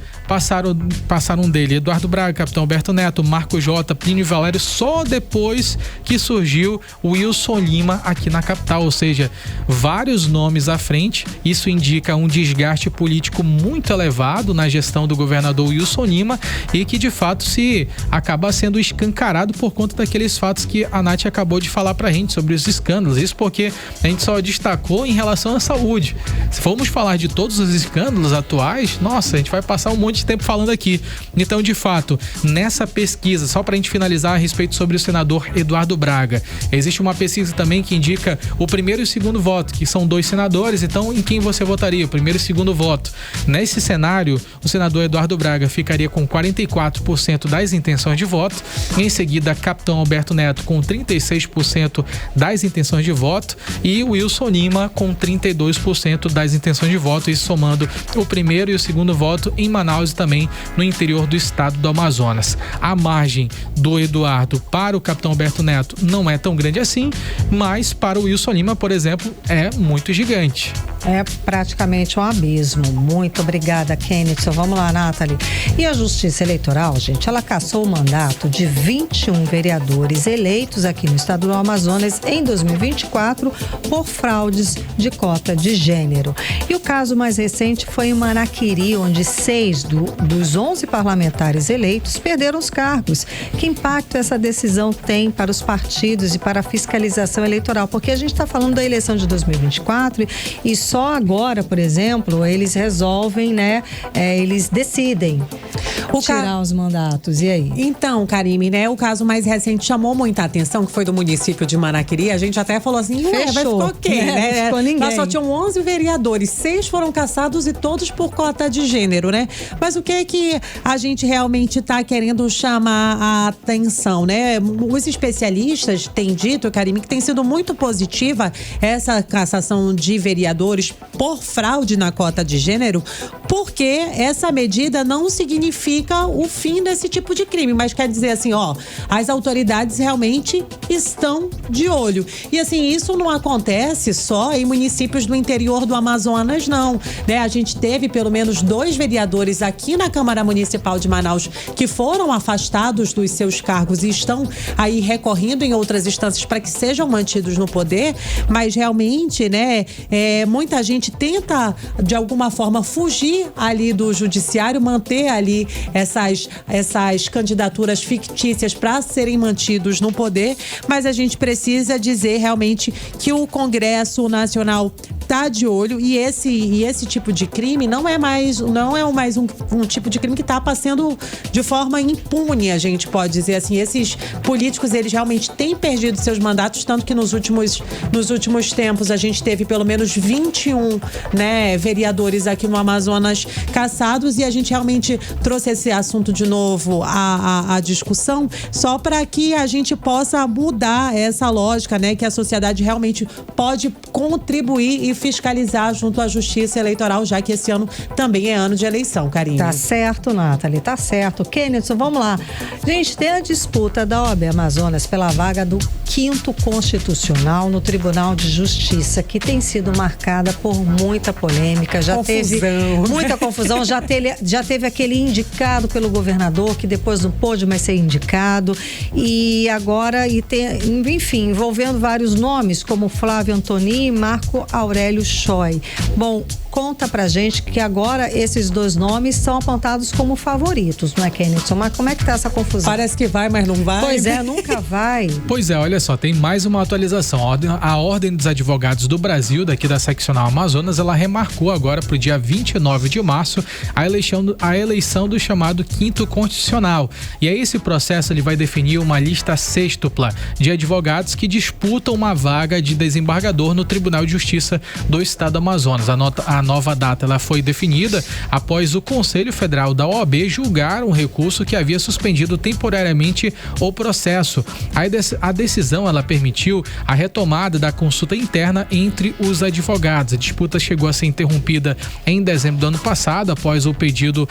passaram dele Eduardo Braga, Capitão Alberto Neto, Marcos Rota, Plínio Valério, só depois que surgiu o Wilson Lima aqui na capital. Ou seja, vários nomes à frente. Isso indica um desgaste político muito elevado na gestão do governador Wilson Lima e que de fato se acaba sendo escancarado por conta daqueles fatos que a Nath acabou de falar pra gente sobre os escândalos. Isso porque a gente só destacou em relação à saúde. Se formos falar de todos os escândalos atuais, nossa, a gente vai passar um monte de tempo falando aqui. Então, de fato, nessa pesquisa, só pra gente finalizar a respeito sobre o senador Eduardo Braga, existe uma pesquisa também que indica o primeiro e o segundo voto, que são 2 senadores. Então, em quem você votaria? O primeiro e o segundo voto. Nesse cenário, o senador Eduardo Braga ficaria com 44% das intenções de voto. Em seguida, Capitão Alberto Neto com 36% das intenções de voto e o Wilson Lima com 32% das intenções de voto, isso somando o primeiro e o segundo voto em Manaus Manaus e também no interior do estado do Amazonas. A margem do Eduardo para o capitão Humberto Neto não é tão grande assim, mas para o Wilson Lima, por exemplo, é muito gigante. É praticamente um abismo. Muito obrigada, Kenneth. Vamos lá, Nathalie. E a Justiça Eleitoral, gente, ela cassou o mandato de 21 vereadores eleitos aqui no estado do Amazonas em 2024 por fraudes de cota de gênero. E o caso mais recente foi em Manaquiri, onde 6 dos 11 parlamentares eleitos perderam os cargos. Que impacto essa decisão tem para os partidos e para a fiscalização eleitoral? Porque a gente está falando da eleição de 2024 e só agora, por exemplo, eles resolvem, né? Eles decidem tirar os mandatos. E aí? Então, Karime, né? O caso mais recente chamou muita atenção, que foi do município de Manaquiri. A gente até falou assim, vai ficar ok, né? Ficou ninguém. Lá só tinham 11 vereadores, 6 foram cassados e todos por cota de gênero, né? Mas o que é que a gente realmente está querendo chamar a atenção, né? Os especialistas têm dito, Karime, que tem sido muito positiva essa cassação de vereadores por fraude na cota de gênero, porque essa medida não significa o fim desse tipo de crime, mas quer dizer assim, as autoridades realmente estão de olho. E assim, isso não acontece só em municípios do interior do Amazonas, não, né? A gente teve pelo menos 2 vereadores aqui na Câmara Municipal de Manaus que foram afastados dos seus cargos e estão aí recorrendo em outras instâncias para que sejam mantidos no poder, mas realmente, né, muita gente tenta de alguma forma fugir ali do judiciário, manter ali essas candidaturas fictícias para serem mantidos no poder, mas a gente precisa dizer realmente que o Congresso Nacional tá de olho e esse tipo de crime não é mais um tipo de crime que está passando de forma impune, a gente pode dizer assim. Esses políticos, eles realmente têm perdido seus mandatos, tanto que nos últimos tempos a gente teve pelo menos 21, né, vereadores aqui no Amazonas cassados, e a gente realmente trouxe esse assunto de novo à discussão só para que a gente possa mudar essa lógica, né, que a sociedade realmente pode contribuir e fiscalizar junto à Justiça Eleitoral, já que esse ano também é ano de eleição, Karine. Tá certo, Nathalie, tá certo. Kenneth, vamos lá. Gente, tem a disputa da OAB Amazonas pela vaga do 5º Constitucional no Tribunal de Justiça, que tem sido marcada por muita polêmica, teve muita confusão, já teve aquele indicado pelo governador que depois não pôde mais ser indicado, e agora enfim, envolvendo vários nomes como Flávio Antoni e Marco Aurélio Choi. Bom, conta pra gente que agora esses 2 nomes são apontados como favoritos, não é, Kenneth? Mas como é que tá essa confusão? Parece que vai, mas não vai. Pois é, nunca vai. Pois é, olha só, tem mais uma atualização. A Ordem dos Advogados do Brasil, daqui da Seccional Amazonas, ela remarcou agora pro dia 29 de março a eleição do chamado 5º Constitucional. E aí esse processo ele vai definir uma lista sextupla de advogados que disputam uma vaga de desembargador no Tribunal de Justiça do Estado do Amazonas. A nova data ela foi definida após o Conselho Federal da OAB julgar um recurso que havia suspendido temporariamente o processo. A decisão ela permitiu a retomada da consulta interna entre os advogados. A disputa chegou a ser interrompida em dezembro do ano passado, após o pedido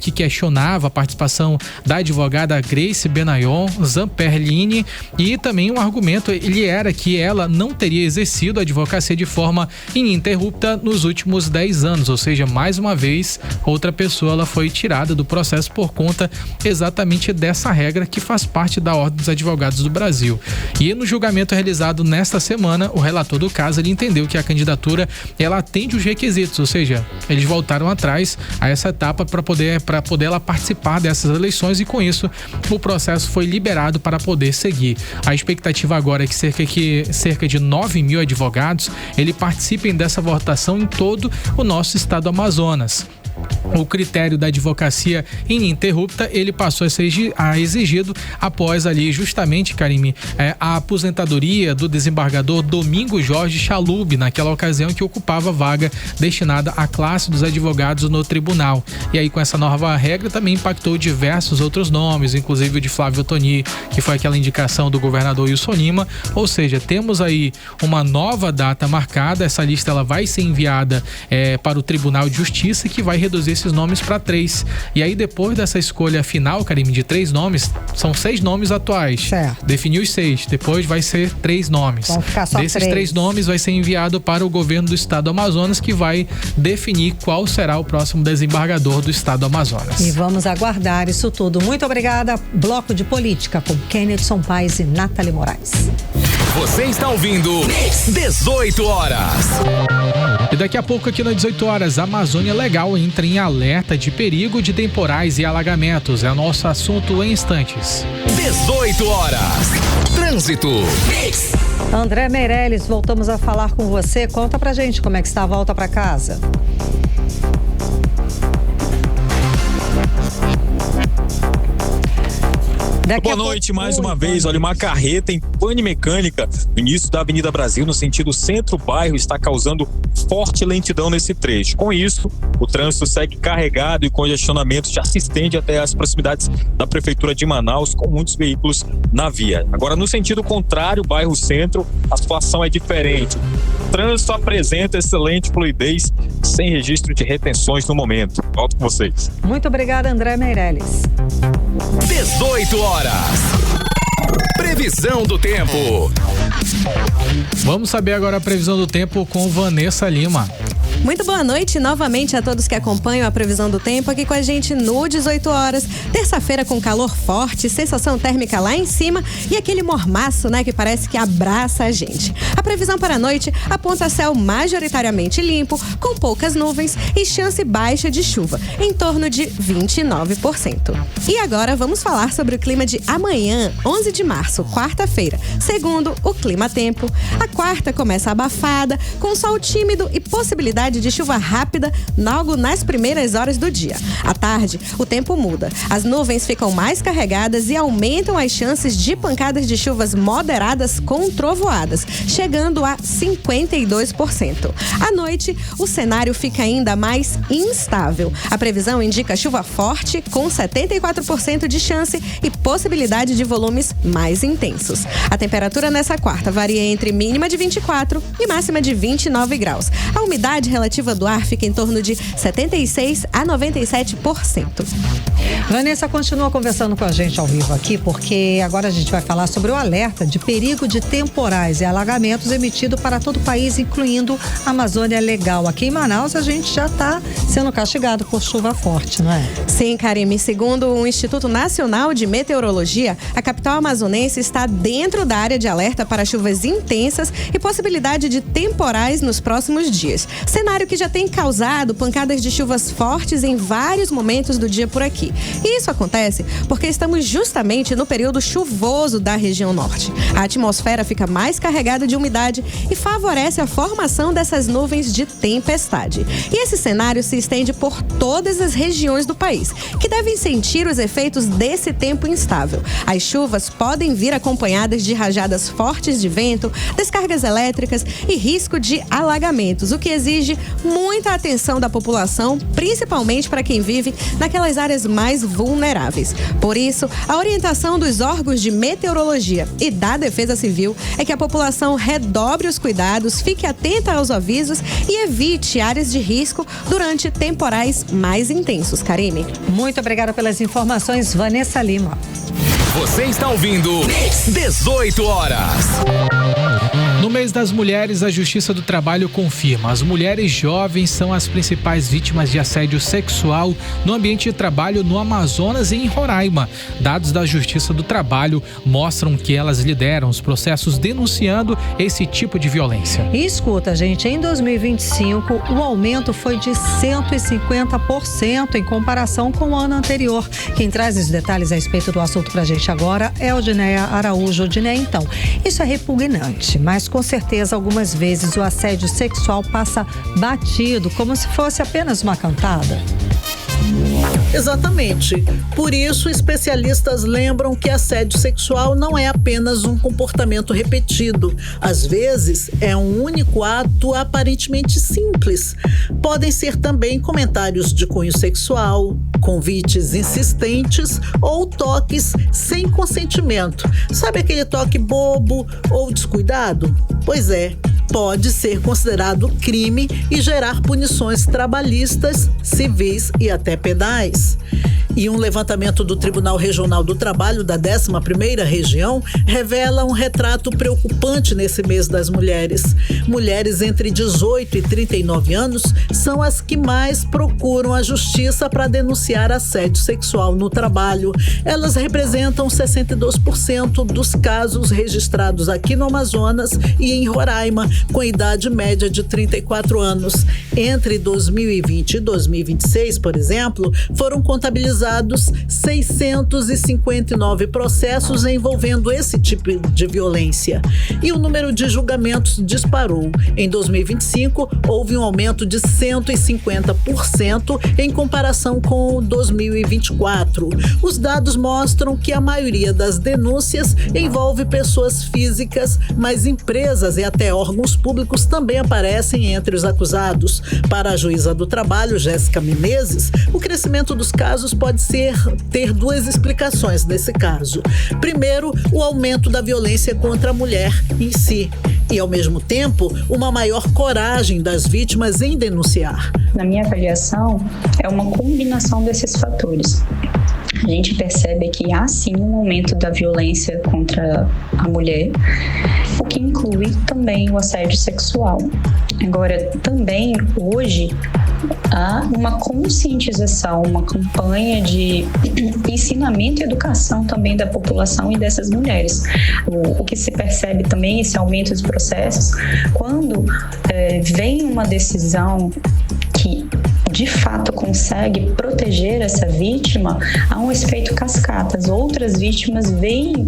que questionava a participação da advogada Grace Benayon Zamperlini, e também um argumento ele era que ela não teria exercido a advocacia de forma ininterrupta nos últimos 10 anos, ou seja, mais uma vez outra pessoa ela foi tirada do processo por conta exatamente dessa regra que faz parte da Ordem dos Advogados do Brasil. E no julgamento realizado nesta semana, o relator do caso ele entendeu que a candidatura ela atende os requisitos, ou seja, eles voltaram atrás a essa etapa para poder ela participar dessas eleições, e com isso o processo foi liberado para poder seguir. A expectativa agora é que cerca de 9.000 advogados ele participem dessa votação em todo o nosso estado do Amazonas. O critério da advocacia ininterrupta ele passou a ser exigido após ali justamente, Karime, a aposentadoria do desembargador Domingos Jorge Chalub, naquela ocasião que ocupava a vaga destinada à classe dos advogados no tribunal. E aí com essa nova regra também impactou diversos outros nomes, inclusive o de Flávio Antoni, que foi aquela indicação do governador Wilson Lima. Ou seja, temos aí uma nova data marcada. Essa lista ela vai ser enviada para o Tribunal de Justiça, que vai reduzir esses nomes para 3. E aí, depois dessa escolha final, Karime, de 3 nomes, são 6 nomes atuais. Certo. Definiu os 6. Depois vai ser 3 nomes. Vão ficar só Desses 3 nomes vai ser enviado para o governo do estado do Amazonas, que vai definir qual será o próximo desembargador do estado do Amazonas. E vamos aguardar isso tudo. Muito obrigada. Bloco de Política com Kennedson Paes e Nathalie Moraes. Você está ouvindo 18 horas. E daqui a pouco aqui nas 18 horas, a Amazônia Legal entra em alerta de perigo de temporais e alagamentos. É o nosso assunto em instantes. 18 horas. Trânsito. André Meirelles, voltamos a falar com você. Conta pra gente como é que está a volta pra casa. Boa noite mais uma vez. Olha, uma carreta em pane mecânica no início da Avenida Brasil, no sentido centro-bairro, está causando forte lentidão nesse trecho. Com isso, o trânsito segue carregado e o congestionamento já se estende até as proximidades da Prefeitura de Manaus, com muitos veículos na via. Agora, no sentido contrário, bairro Centro, a situação é diferente. O trânsito apresenta excelente fluidez, sem registro de retenções no momento. Volto com vocês. Muito obrigada, André Meirelles. 18 horas. Previsão do tempo. Vamos saber agora a previsão do tempo com Vanessa Lima. Muito boa noite novamente a todos que acompanham a previsão do tempo aqui com a gente no 18 horas. Terça-feira com calor forte, sensação térmica lá em cima e aquele mormaço, né, que parece que abraça a gente. A previsão para a noite aponta céu majoritariamente limpo, com poucas nuvens e chance baixa de chuva, em torno de 29%. E agora vamos falar sobre o clima de amanhã, 11 de março, quarta-feira. Segundo o Clima Tempo, a quarta começa abafada, com sol tímido e possibilidade de chuva rápida logo nas primeiras horas do dia. À tarde, o tempo muda. As nuvens ficam mais carregadas e aumentam as chances de pancadas de chuvas moderadas com trovoadas, chegando a 52%. À noite, o cenário fica ainda mais instável. A previsão indica chuva forte, com 74% de chance e possibilidade de volumes mais intensos. A temperatura nessa quarta varia entre mínima de 24 e máxima de 29 graus. A umidade relativa do ar fica em torno de 76% a 97%. Vanessa continua conversando com a gente ao vivo aqui, porque agora a gente vai falar sobre o alerta de perigo de temporais e alagamentos emitido para todo o país, incluindo a Amazônia Legal. Aqui em Manaus a gente já está sendo castigado por chuva forte, não é? Sim, Karime. Segundo o Instituto Nacional de Meteorologia, a capital amazonense está dentro da área de alerta para chuvas intensas e possibilidade de temporais nos próximos dias. Cenário que já tem causado pancadas de chuvas fortes em vários momentos do dia por aqui. E isso acontece porque estamos justamente no período chuvoso da região norte. A atmosfera fica mais carregada de umidade e favorece a formação dessas nuvens de tempestade. E esse cenário se estende por todas as regiões do país, que devem sentir os efeitos desse tempo instável. As chuvas podem vir acompanhadas de rajadas fortes de vento, descargas elétricas e risco de alagamentos, o que exige muita atenção da população, principalmente para quem vive naquelas áreas mais vulneráveis. Por isso, a orientação dos órgãos de meteorologia e da Defesa Civil é que a população redobre os cuidados, fique atenta aos avisos e evite áreas de risco durante temporais mais intensos. Karime. Muito obrigada pelas informações, Vanessa Lima. Você está ouvindo 18 horas. No mês das mulheres, a Justiça do Trabalho confirma: as mulheres jovens são as principais vítimas de assédio sexual no ambiente de trabalho no Amazonas e em Roraima. Dados da Justiça do Trabalho mostram que elas lideram os processos denunciando esse tipo de violência. E escuta, gente, em 2025, o aumento foi de 150% em comparação com o ano anterior. Quem traz os detalhes a respeito do assunto pra gente agora é o Dinéia Araújo. Dinéia, então, isso é repugnante, mas com certeza algumas vezes o assédio sexual passa batido, como se fosse apenas uma cantada. Exatamente. Por isso, especialistas lembram que assédio sexual não é apenas um comportamento repetido. Às vezes, é um único ato aparentemente simples. Podem ser também comentários de cunho sexual, convites insistentes ou toques sem consentimento. Sabe aquele toque bobo ou descuidado? Pois é. pode ser considerado crime e gerar punições trabalhistas, civis e até penais. E um levantamento do Tribunal Regional do Trabalho da 11ª Região revela um retrato preocupante nesse mês das mulheres. Mulheres entre 18 e 39 anos são as que mais procuram a justiça para denunciar assédio sexual no trabalho. Elas representam 62% dos casos registrados aqui no Amazonas e em Roraima, com idade média de 34 anos. Entre 2020 e 2026, por exemplo, foram contabilizados 659 processos envolvendo esse tipo de violência. E o número de julgamentos disparou. Em 2025, houve um aumento de 150% em comparação com 2024. Os dados mostram que a maioria das denúncias envolve pessoas físicas, mas empresas e até órgãos públicos também aparecem entre os acusados. Para a juíza do trabalho, Jéssica Menezes, o crescimento dos casos pode ter duas explicações nesse caso. Primeiro, o aumento da violência contra a mulher em si e, ao mesmo tempo, uma maior coragem das vítimas em denunciar. Na minha avaliação, é uma combinação desses fatores. A gente percebe que há sim um aumento da violência contra a mulher, o que inclui também o assédio sexual. Agora, também hoje há uma conscientização, uma campanha de ensinamento e educação também da população e dessas mulheres. O que se percebe também, esse aumento dos processos, quando vem uma decisão que de fato consegue proteger essa vítima, há um efeito cascata. As outras vítimas veem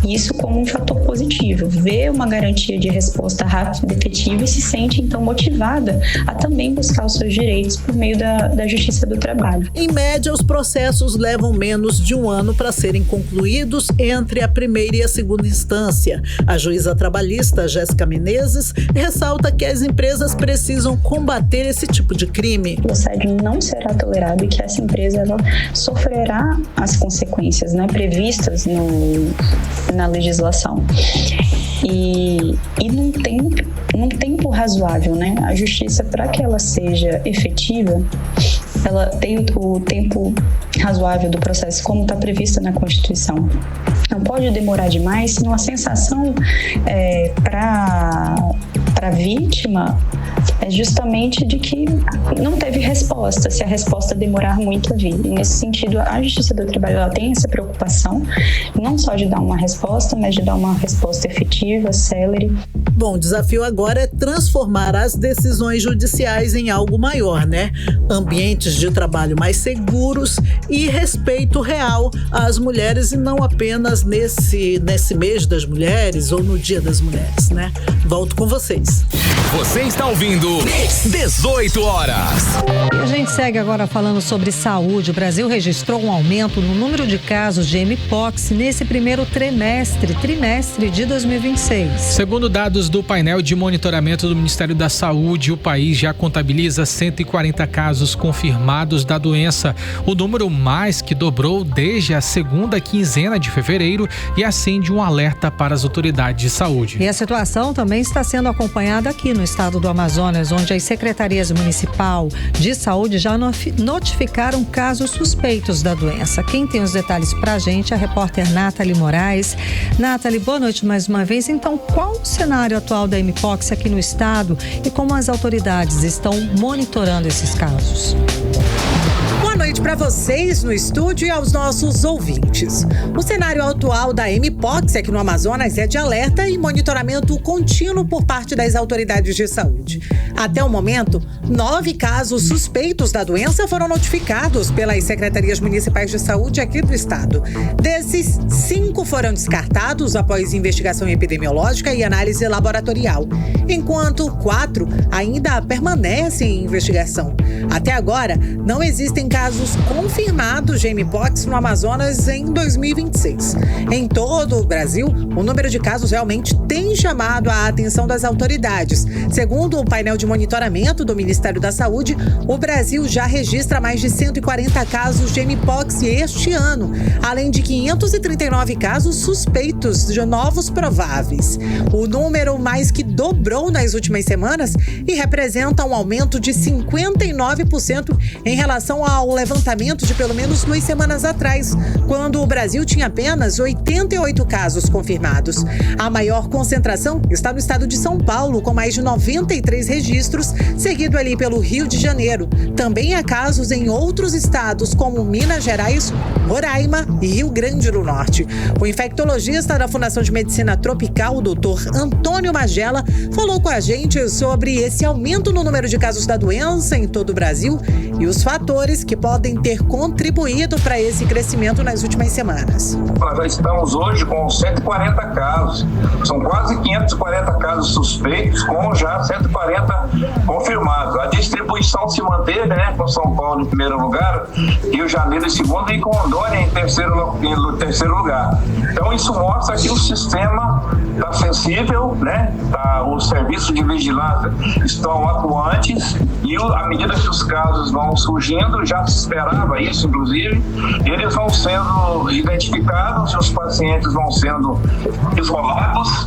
isso como um fator positivo, vê uma garantia de resposta rápida e efetiva e se sente então motivada a também buscar os seus direitos por meio da Justiça do Trabalho. Em média, os processos levam menos de um ano para serem concluídos entre a primeira e a segunda instância. A juíza trabalhista, Jéssica Menezes, ressalta que as empresas precisam combater esse tipo de crime. O assédio não será tolerado e que essa empresa ela sofrerá as consequências, né, previstas na legislação. E num tempo razoável, né? A justiça, para que ela seja efetiva, ela tem o tempo razoável do processo, como está previsto na Constituição. Não pode demorar demais, senão a sensação para a vítima é justamente de que não teve resposta, se a resposta demorar muito a vir. E nesse sentido, a Justiça do Trabalho ela tem essa preocupação, não só de dar uma resposta, mas de dar uma resposta efetiva, célere. Bom, o desafio agora é transformar as decisões judiciais em algo maior, né? Ambientes de trabalho mais seguros e respeito real às mulheres, e não apenas nesse mês das mulheres ou no Dia das Mulheres, né? Volto com vocês. Você está ouvindo 18 horas. E a gente segue agora falando sobre saúde. O Brasil registrou um aumento no número de casos de mpox nesse primeiro trimestre de 2026. Segundo dados do painel de monitoramento do Ministério da Saúde, o país já contabiliza 140 casos confirmados da doença, o número mais que dobrou desde a segunda quinzena de fevereiro, e acende um alerta para as autoridades de saúde. E a situação também está sendo acompanhada aqui no estado do Amazonas, onde as secretarias municipal de saúde já notificaram casos suspeitos da doença. Quem tem os detalhes pra gente é a repórter Nathalie Moraes. Nathalie, boa noite mais uma vez. Então, qual o cenário atual da mpox aqui no estado e como as autoridades estão monitorando esses casos? Boa noite para vocês no estúdio e aos nossos ouvintes. O cenário atual da mpox aqui no Amazonas é de alerta e monitoramento contínuo por parte das autoridades de saúde. Até o momento, 9 casos suspeitos da doença foram notificados pelas secretarias municipais de saúde aqui do estado. Desses, 5 foram descartados após investigação epidemiológica e análise laboratorial, enquanto 4 ainda permanecem em investigação. Até agora, não existem casos casos confirmados de mpox no Amazonas em 2026. Em todo o Brasil, o número de casos realmente tem chamado a atenção das autoridades. Segundo o painel de monitoramento do Ministério da Saúde, o Brasil já registra mais de 140 casos de mpox este ano, além de 539 casos suspeitos de novos prováveis. O número mais que dobrou nas últimas semanas e representa um aumento de 59% em relação ao levantamento de pelo menos 2 semanas atrás, quando o Brasil tinha apenas 88 casos confirmados. A maior concentração está no estado de São Paulo, com mais de 93 registros, seguido ali pelo Rio de Janeiro. Também há casos em outros estados, como Minas Gerais, Roraima e Rio Grande do Norte. O infectologista da Fundação de Medicina Tropical, o Dr. Antônio Magela, falou com a gente sobre esse aumento no número de casos da doença em todo o Brasil e os fatores que podem ter contribuído para esse crescimento nas últimas semanas. Nós já estamos hoje com 140 casos. São quase 540 casos suspeitos, com já 140 confirmados. A distribuição se manteve, né, com São Paulo em primeiro lugar, Rio de Janeiro em segundo e com Rondônia em terceiro lugar. Então isso mostra que o sistema está sensível, né? Os serviços de vigilância estão atuantes e à medida que os casos vão surgindo, já se esperava isso, inclusive, eles vão sendo identificados e os pacientes vão sendo isolados.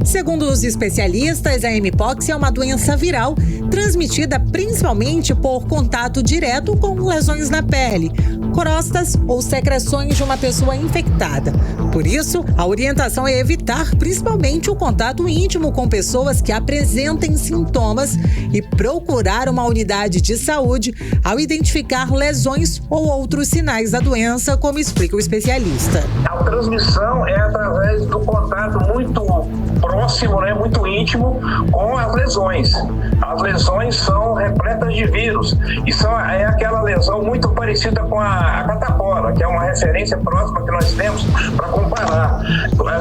Segundo os especialistas, a mpox é uma doença viral transmitida principalmente por contato direto com lesões na pele, crostas ou secreções de uma pessoa infectada. Por isso, a orientação é evitar principalmente o contato íntimo com pessoas que apresentem sintomas e procurar uma unidade de saúde ao identificar lesões ou outros sinais da doença, como explica o especialista. A transmissão é através do contato muito próximo, né, muito íntimo com as lesões. As lesões são repletas de vírus e é aquela lesão muito parecida com a catapora, que é uma referência próxima que nós temos para comparar.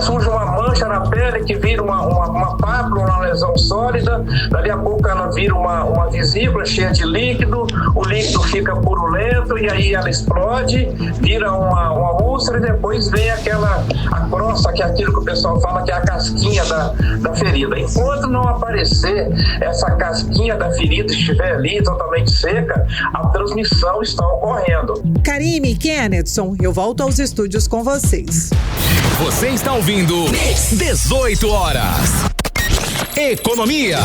Surge uma mancha na pele que vira uma pápula, uma lesão sólida, dali a pouco ela vira uma vesícula cheia de líquido, o líquido fica purulento e aí ela explode, vira uma úlcera e depois vem a crosta, que é aquilo que o pessoal fala que é a casquinha da ferida. Enquanto não aparecer essa casquinha da ferida estiver ali totalmente seca, a transmissão está ocorrendo. Karime e Kennedson, eu volto aos estúdios com vocês. Você está ouvindo 18 horas. Economia.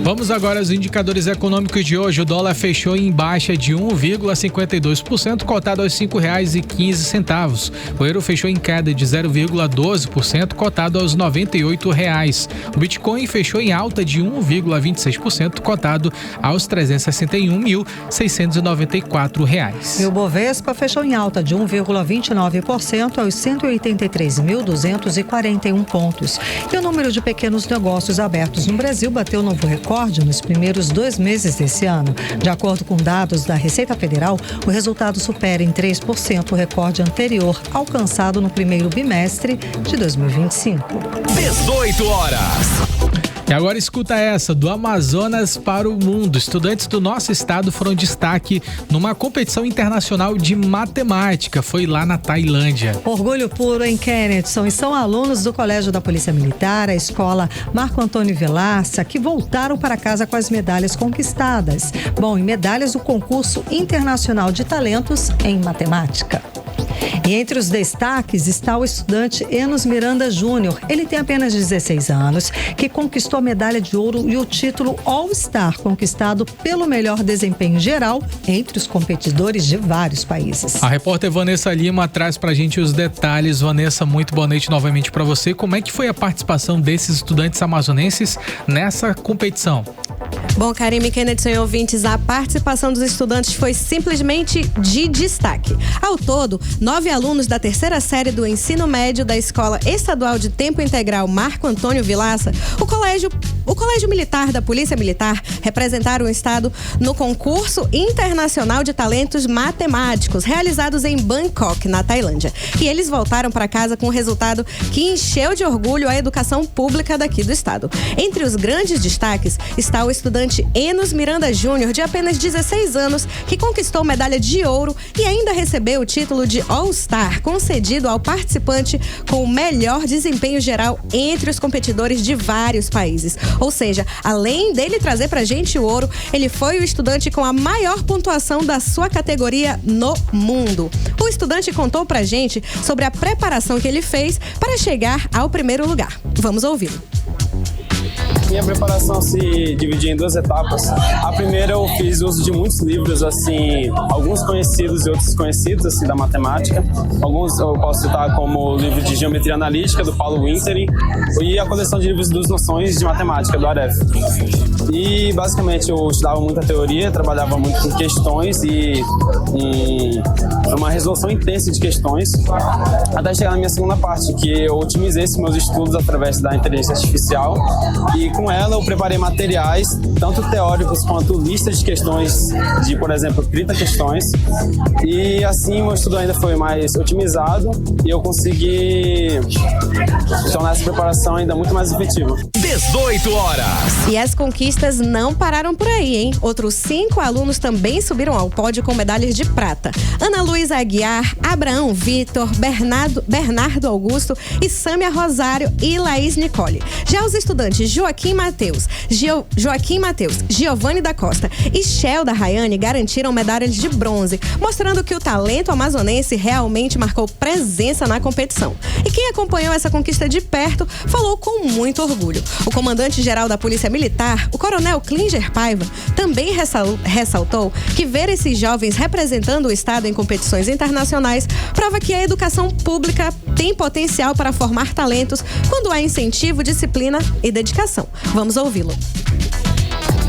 Vamos agora aos indicadores econômicos de hoje. O dólar fechou em baixa de 1,52%, cotado aos R$ 5,15. O euro fechou em queda de 0,12%, cotado aos R$ 98,00. O Bitcoin fechou em alta de 1,26%, cotado aos R$ 361.694. E o Bovespa fechou em alta de 1,29% aos 183.241 pontos. E o número de pequenos negócios abertos no Brasil bateu novo recorde nos primeiros 2 meses desse ano. De acordo com dados da Receita Federal, o resultado supera em 3% o recorde anterior, alcançado no primeiro bimestre de 2025. 18 horas. E agora escuta essa, do Amazonas para o mundo. Estudantes do nosso estado foram destaque numa competição internacional de matemática. Foi lá na Tailândia. Orgulho puro em Kennedson. E são alunos do Colégio da Polícia Militar, a escola Marco Antônio Vilaça, que voltaram para casa com as medalhas conquistadas. Bom, e medalhas do concurso internacional de talentos em matemática. E entre os destaques está o estudante Enos Miranda Júnior. Ele tem apenas 16 anos, que conquistou a medalha de ouro e o título All-Star, conquistado pelo melhor desempenho geral entre os competidores de vários países. A repórter Vanessa Lima traz pra gente os detalhes. Vanessa, muito boa noite novamente para você. Como é que foi a participação desses estudantes amazonenses nessa competição? Bom, Karime, Kennedson e ouvintes, a participação dos estudantes foi simplesmente de destaque. Ao todo, 9 alunos da 3ª série do ensino médio da Escola Estadual de Tempo Integral Marco Antônio Vilaça, o colégio o Colégio Militar da Polícia Militar representaram o estado no concurso internacional de talentos matemáticos realizados em Bangkok, na Tailândia. E eles voltaram para casa com um resultado que encheu de orgulho a educação pública daqui do estado. Entre os grandes destaques está o estudante Enos Miranda Júnior, de apenas 16 anos, que conquistou medalha de ouro e ainda recebeu o título de All-Star, concedido ao participante com o melhor desempenho geral entre os competidores de vários países. Ou seja, além dele trazer pra gente o ouro, ele foi o estudante com a maior pontuação da sua categoria no mundo. O estudante contou pra gente sobre a preparação que ele fez para chegar ao primeiro lugar. Vamos ouvi-lo. Minha preparação se dividia em 2 etapas. A primeira eu fiz uso de muitos livros, assim, alguns conhecidos e outros desconhecidos, assim, da matemática. Alguns eu posso citar como o livro de Geometria Analítica, do Paulo Wintering, e a coleção de livros dos Noções de Matemática, do Aref. E, basicamente, eu estudava muita teoria, trabalhava muito com questões e uma resolução intensa de questões, até chegar na minha segunda parte, que eu otimizei esses meus estudos através da inteligência artificial, e com ela eu preparei materiais, tanto teóricos quanto listas de questões de, por exemplo, 30 questões, e assim meu estudo ainda foi mais otimizado e eu consegui tornar essa preparação ainda muito mais efetiva. 18 horas. E as conquistas não pararam por aí, hein? Outros 5 alunos também subiram ao pódio com medalhas de prata. Ana Luísa Aguiar, Abraão Vitor, Bernardo Augusto e Sâmia Rosário e Laís Nicole. Já os estudantes Joaquim Matheus, Giovanni da Costa e Shelda Rayane garantiram medalhas de bronze, mostrando que o talento amazonense realmente marcou presença na competição. E quem acompanhou essa conquista de perto falou com muito orgulho. O comandante-geral da Polícia Militar, o coronel Klinger Paiva, também ressaltou que ver esses jovens representando o estado em competições internacionais prova que a educação pública tem potencial para formar talentos quando há incentivo, disciplina e dedicação. Vamos ouvi-lo.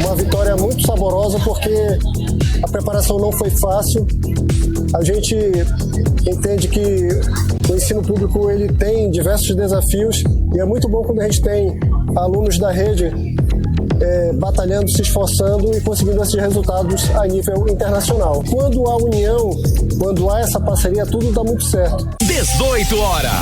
Uma vitória muito saborosa porque a preparação não foi fácil. A gente entende que o ensino público ele tem diversos desafios e é muito bom quando a gente tem alunos da rede batalhando, se esforçando e conseguindo esses resultados a nível internacional. Quando há união, quando há essa parceria, tudo dá muito certo. 18 horas.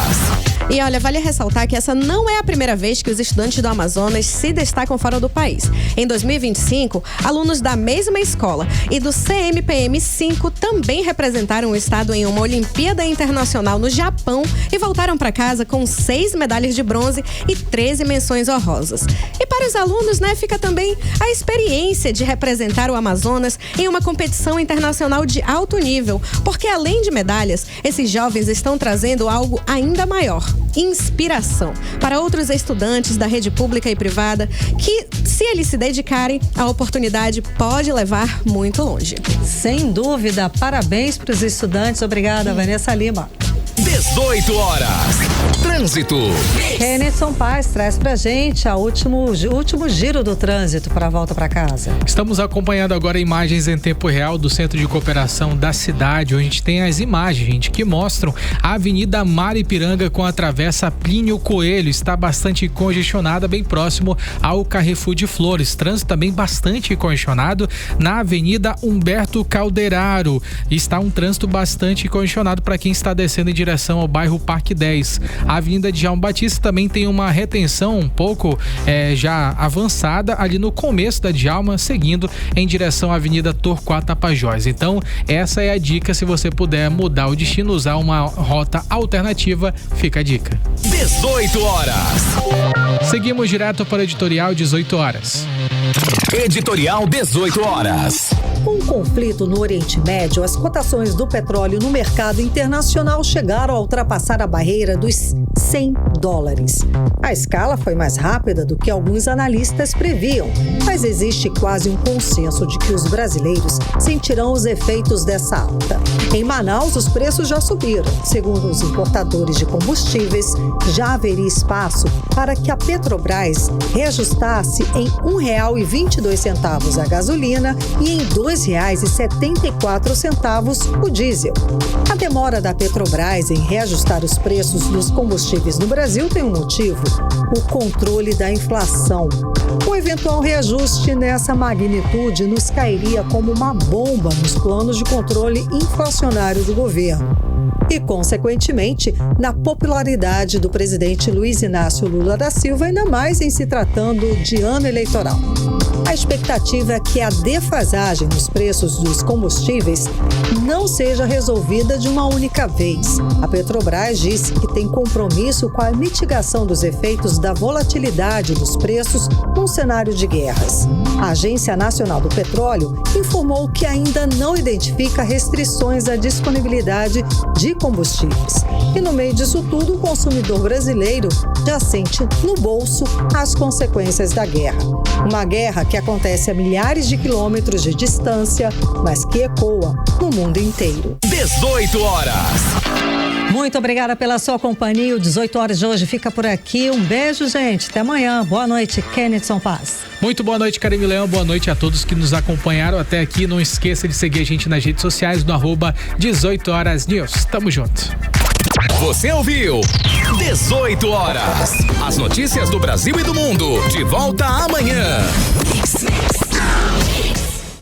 E olha, vale ressaltar que essa não é a primeira vez que os estudantes do Amazonas se destacam fora do país. Em 2025, alunos da mesma escola e do CMPM-5 também representaram o estado em uma Olimpíada Internacional no Japão e voltaram para casa com 6 medalhas de bronze e 13 menções honrosas. E para os alunos, né, fica também a experiência de representar o Amazonas em uma competição internacional de alto nível, porque além de medalhas, esses jovens estão trazendo algo ainda maior: inspiração para outros estudantes da rede pública e privada que, se eles se dedicarem, a oportunidade pode levar muito longe. Sem dúvida, parabéns para os estudantes. Obrigada, Vanessa Lima. 18 horas. Trânsito. Kenedson Paz traz pra gente o último giro do trânsito para a volta para casa. Estamos acompanhando agora imagens em tempo real do Centro de Cooperação da cidade, onde a gente tem as imagens, gente, que mostram a Avenida Maripiranga com a Travessa Plínio Coelho. Está bastante congestionada, bem próximo ao Carrefour de Flores. Trânsito também bastante congestionado na Avenida Humberto Calderaro. Está um trânsito bastante congestionado para quem está descendo em direção ao bairro Parque 10. A Avenida Djalma Batista também tem uma retenção um pouco já avançada ali no começo da Djalma, seguindo em direção à Avenida Torquato Tapajós. Então, essa é a dica. Se você puder mudar o destino, usar uma rota alternativa, fica a dica. 18 horas. Seguimos direto para o editorial 18 horas. Editorial 18 horas. Com o conflito no Oriente Médio, as cotações do petróleo no mercado internacional chegaram a ultrapassar a barreira dos $100. A escala foi mais rápida do que alguns analistas previam, mas existe quase um consenso de que os brasileiros sentirão os efeitos dessa alta. Em Manaus, os preços já subiram. Segundo os importadores de combustíveis, já haveria espaço para que a Petrobras reajustasse em R$ 1,22 a gasolina e em R$ R$2,74 o diesel. A demora da Petrobras em reajustar os preços dos combustíveis no Brasil tem um motivo: o controle da inflação. Um eventual reajuste nessa magnitude nos cairia como uma bomba nos planos de controle inflacionário do governo e, consequentemente, na popularidade do presidente Luiz Inácio Lula da Silva, ainda mais em se tratando de ano eleitoral. A expectativa é que a defasagem nos preços dos combustíveis não seja resolvida de uma única vez. A Petrobras disse que tem compromisso com a mitigação dos efeitos da volatilidade dos preços num cenário de guerras. A Agência Nacional do Petróleo informou que ainda não identifica restrições à disponibilidade de combustíveis. E no meio disso tudo, o consumidor brasileiro já sente no bolso as consequências da guerra. Uma guerra que acontece a milhares de quilômetros de distância, mas que ecoa no mundo inteiro. 18 horas. Muito obrigada pela sua companhia. O 18 horas de hoje fica por aqui. Um beijo, gente. Até amanhã. Boa noite, Kennedson Paz. Muito boa noite, Karime Leão. Boa noite a todos que nos acompanharam até aqui. Não esqueça de seguir a gente nas redes sociais no @18horasnews. Tamo junto. Você ouviu 18 horas. As notícias do Brasil e do mundo. De volta amanhã.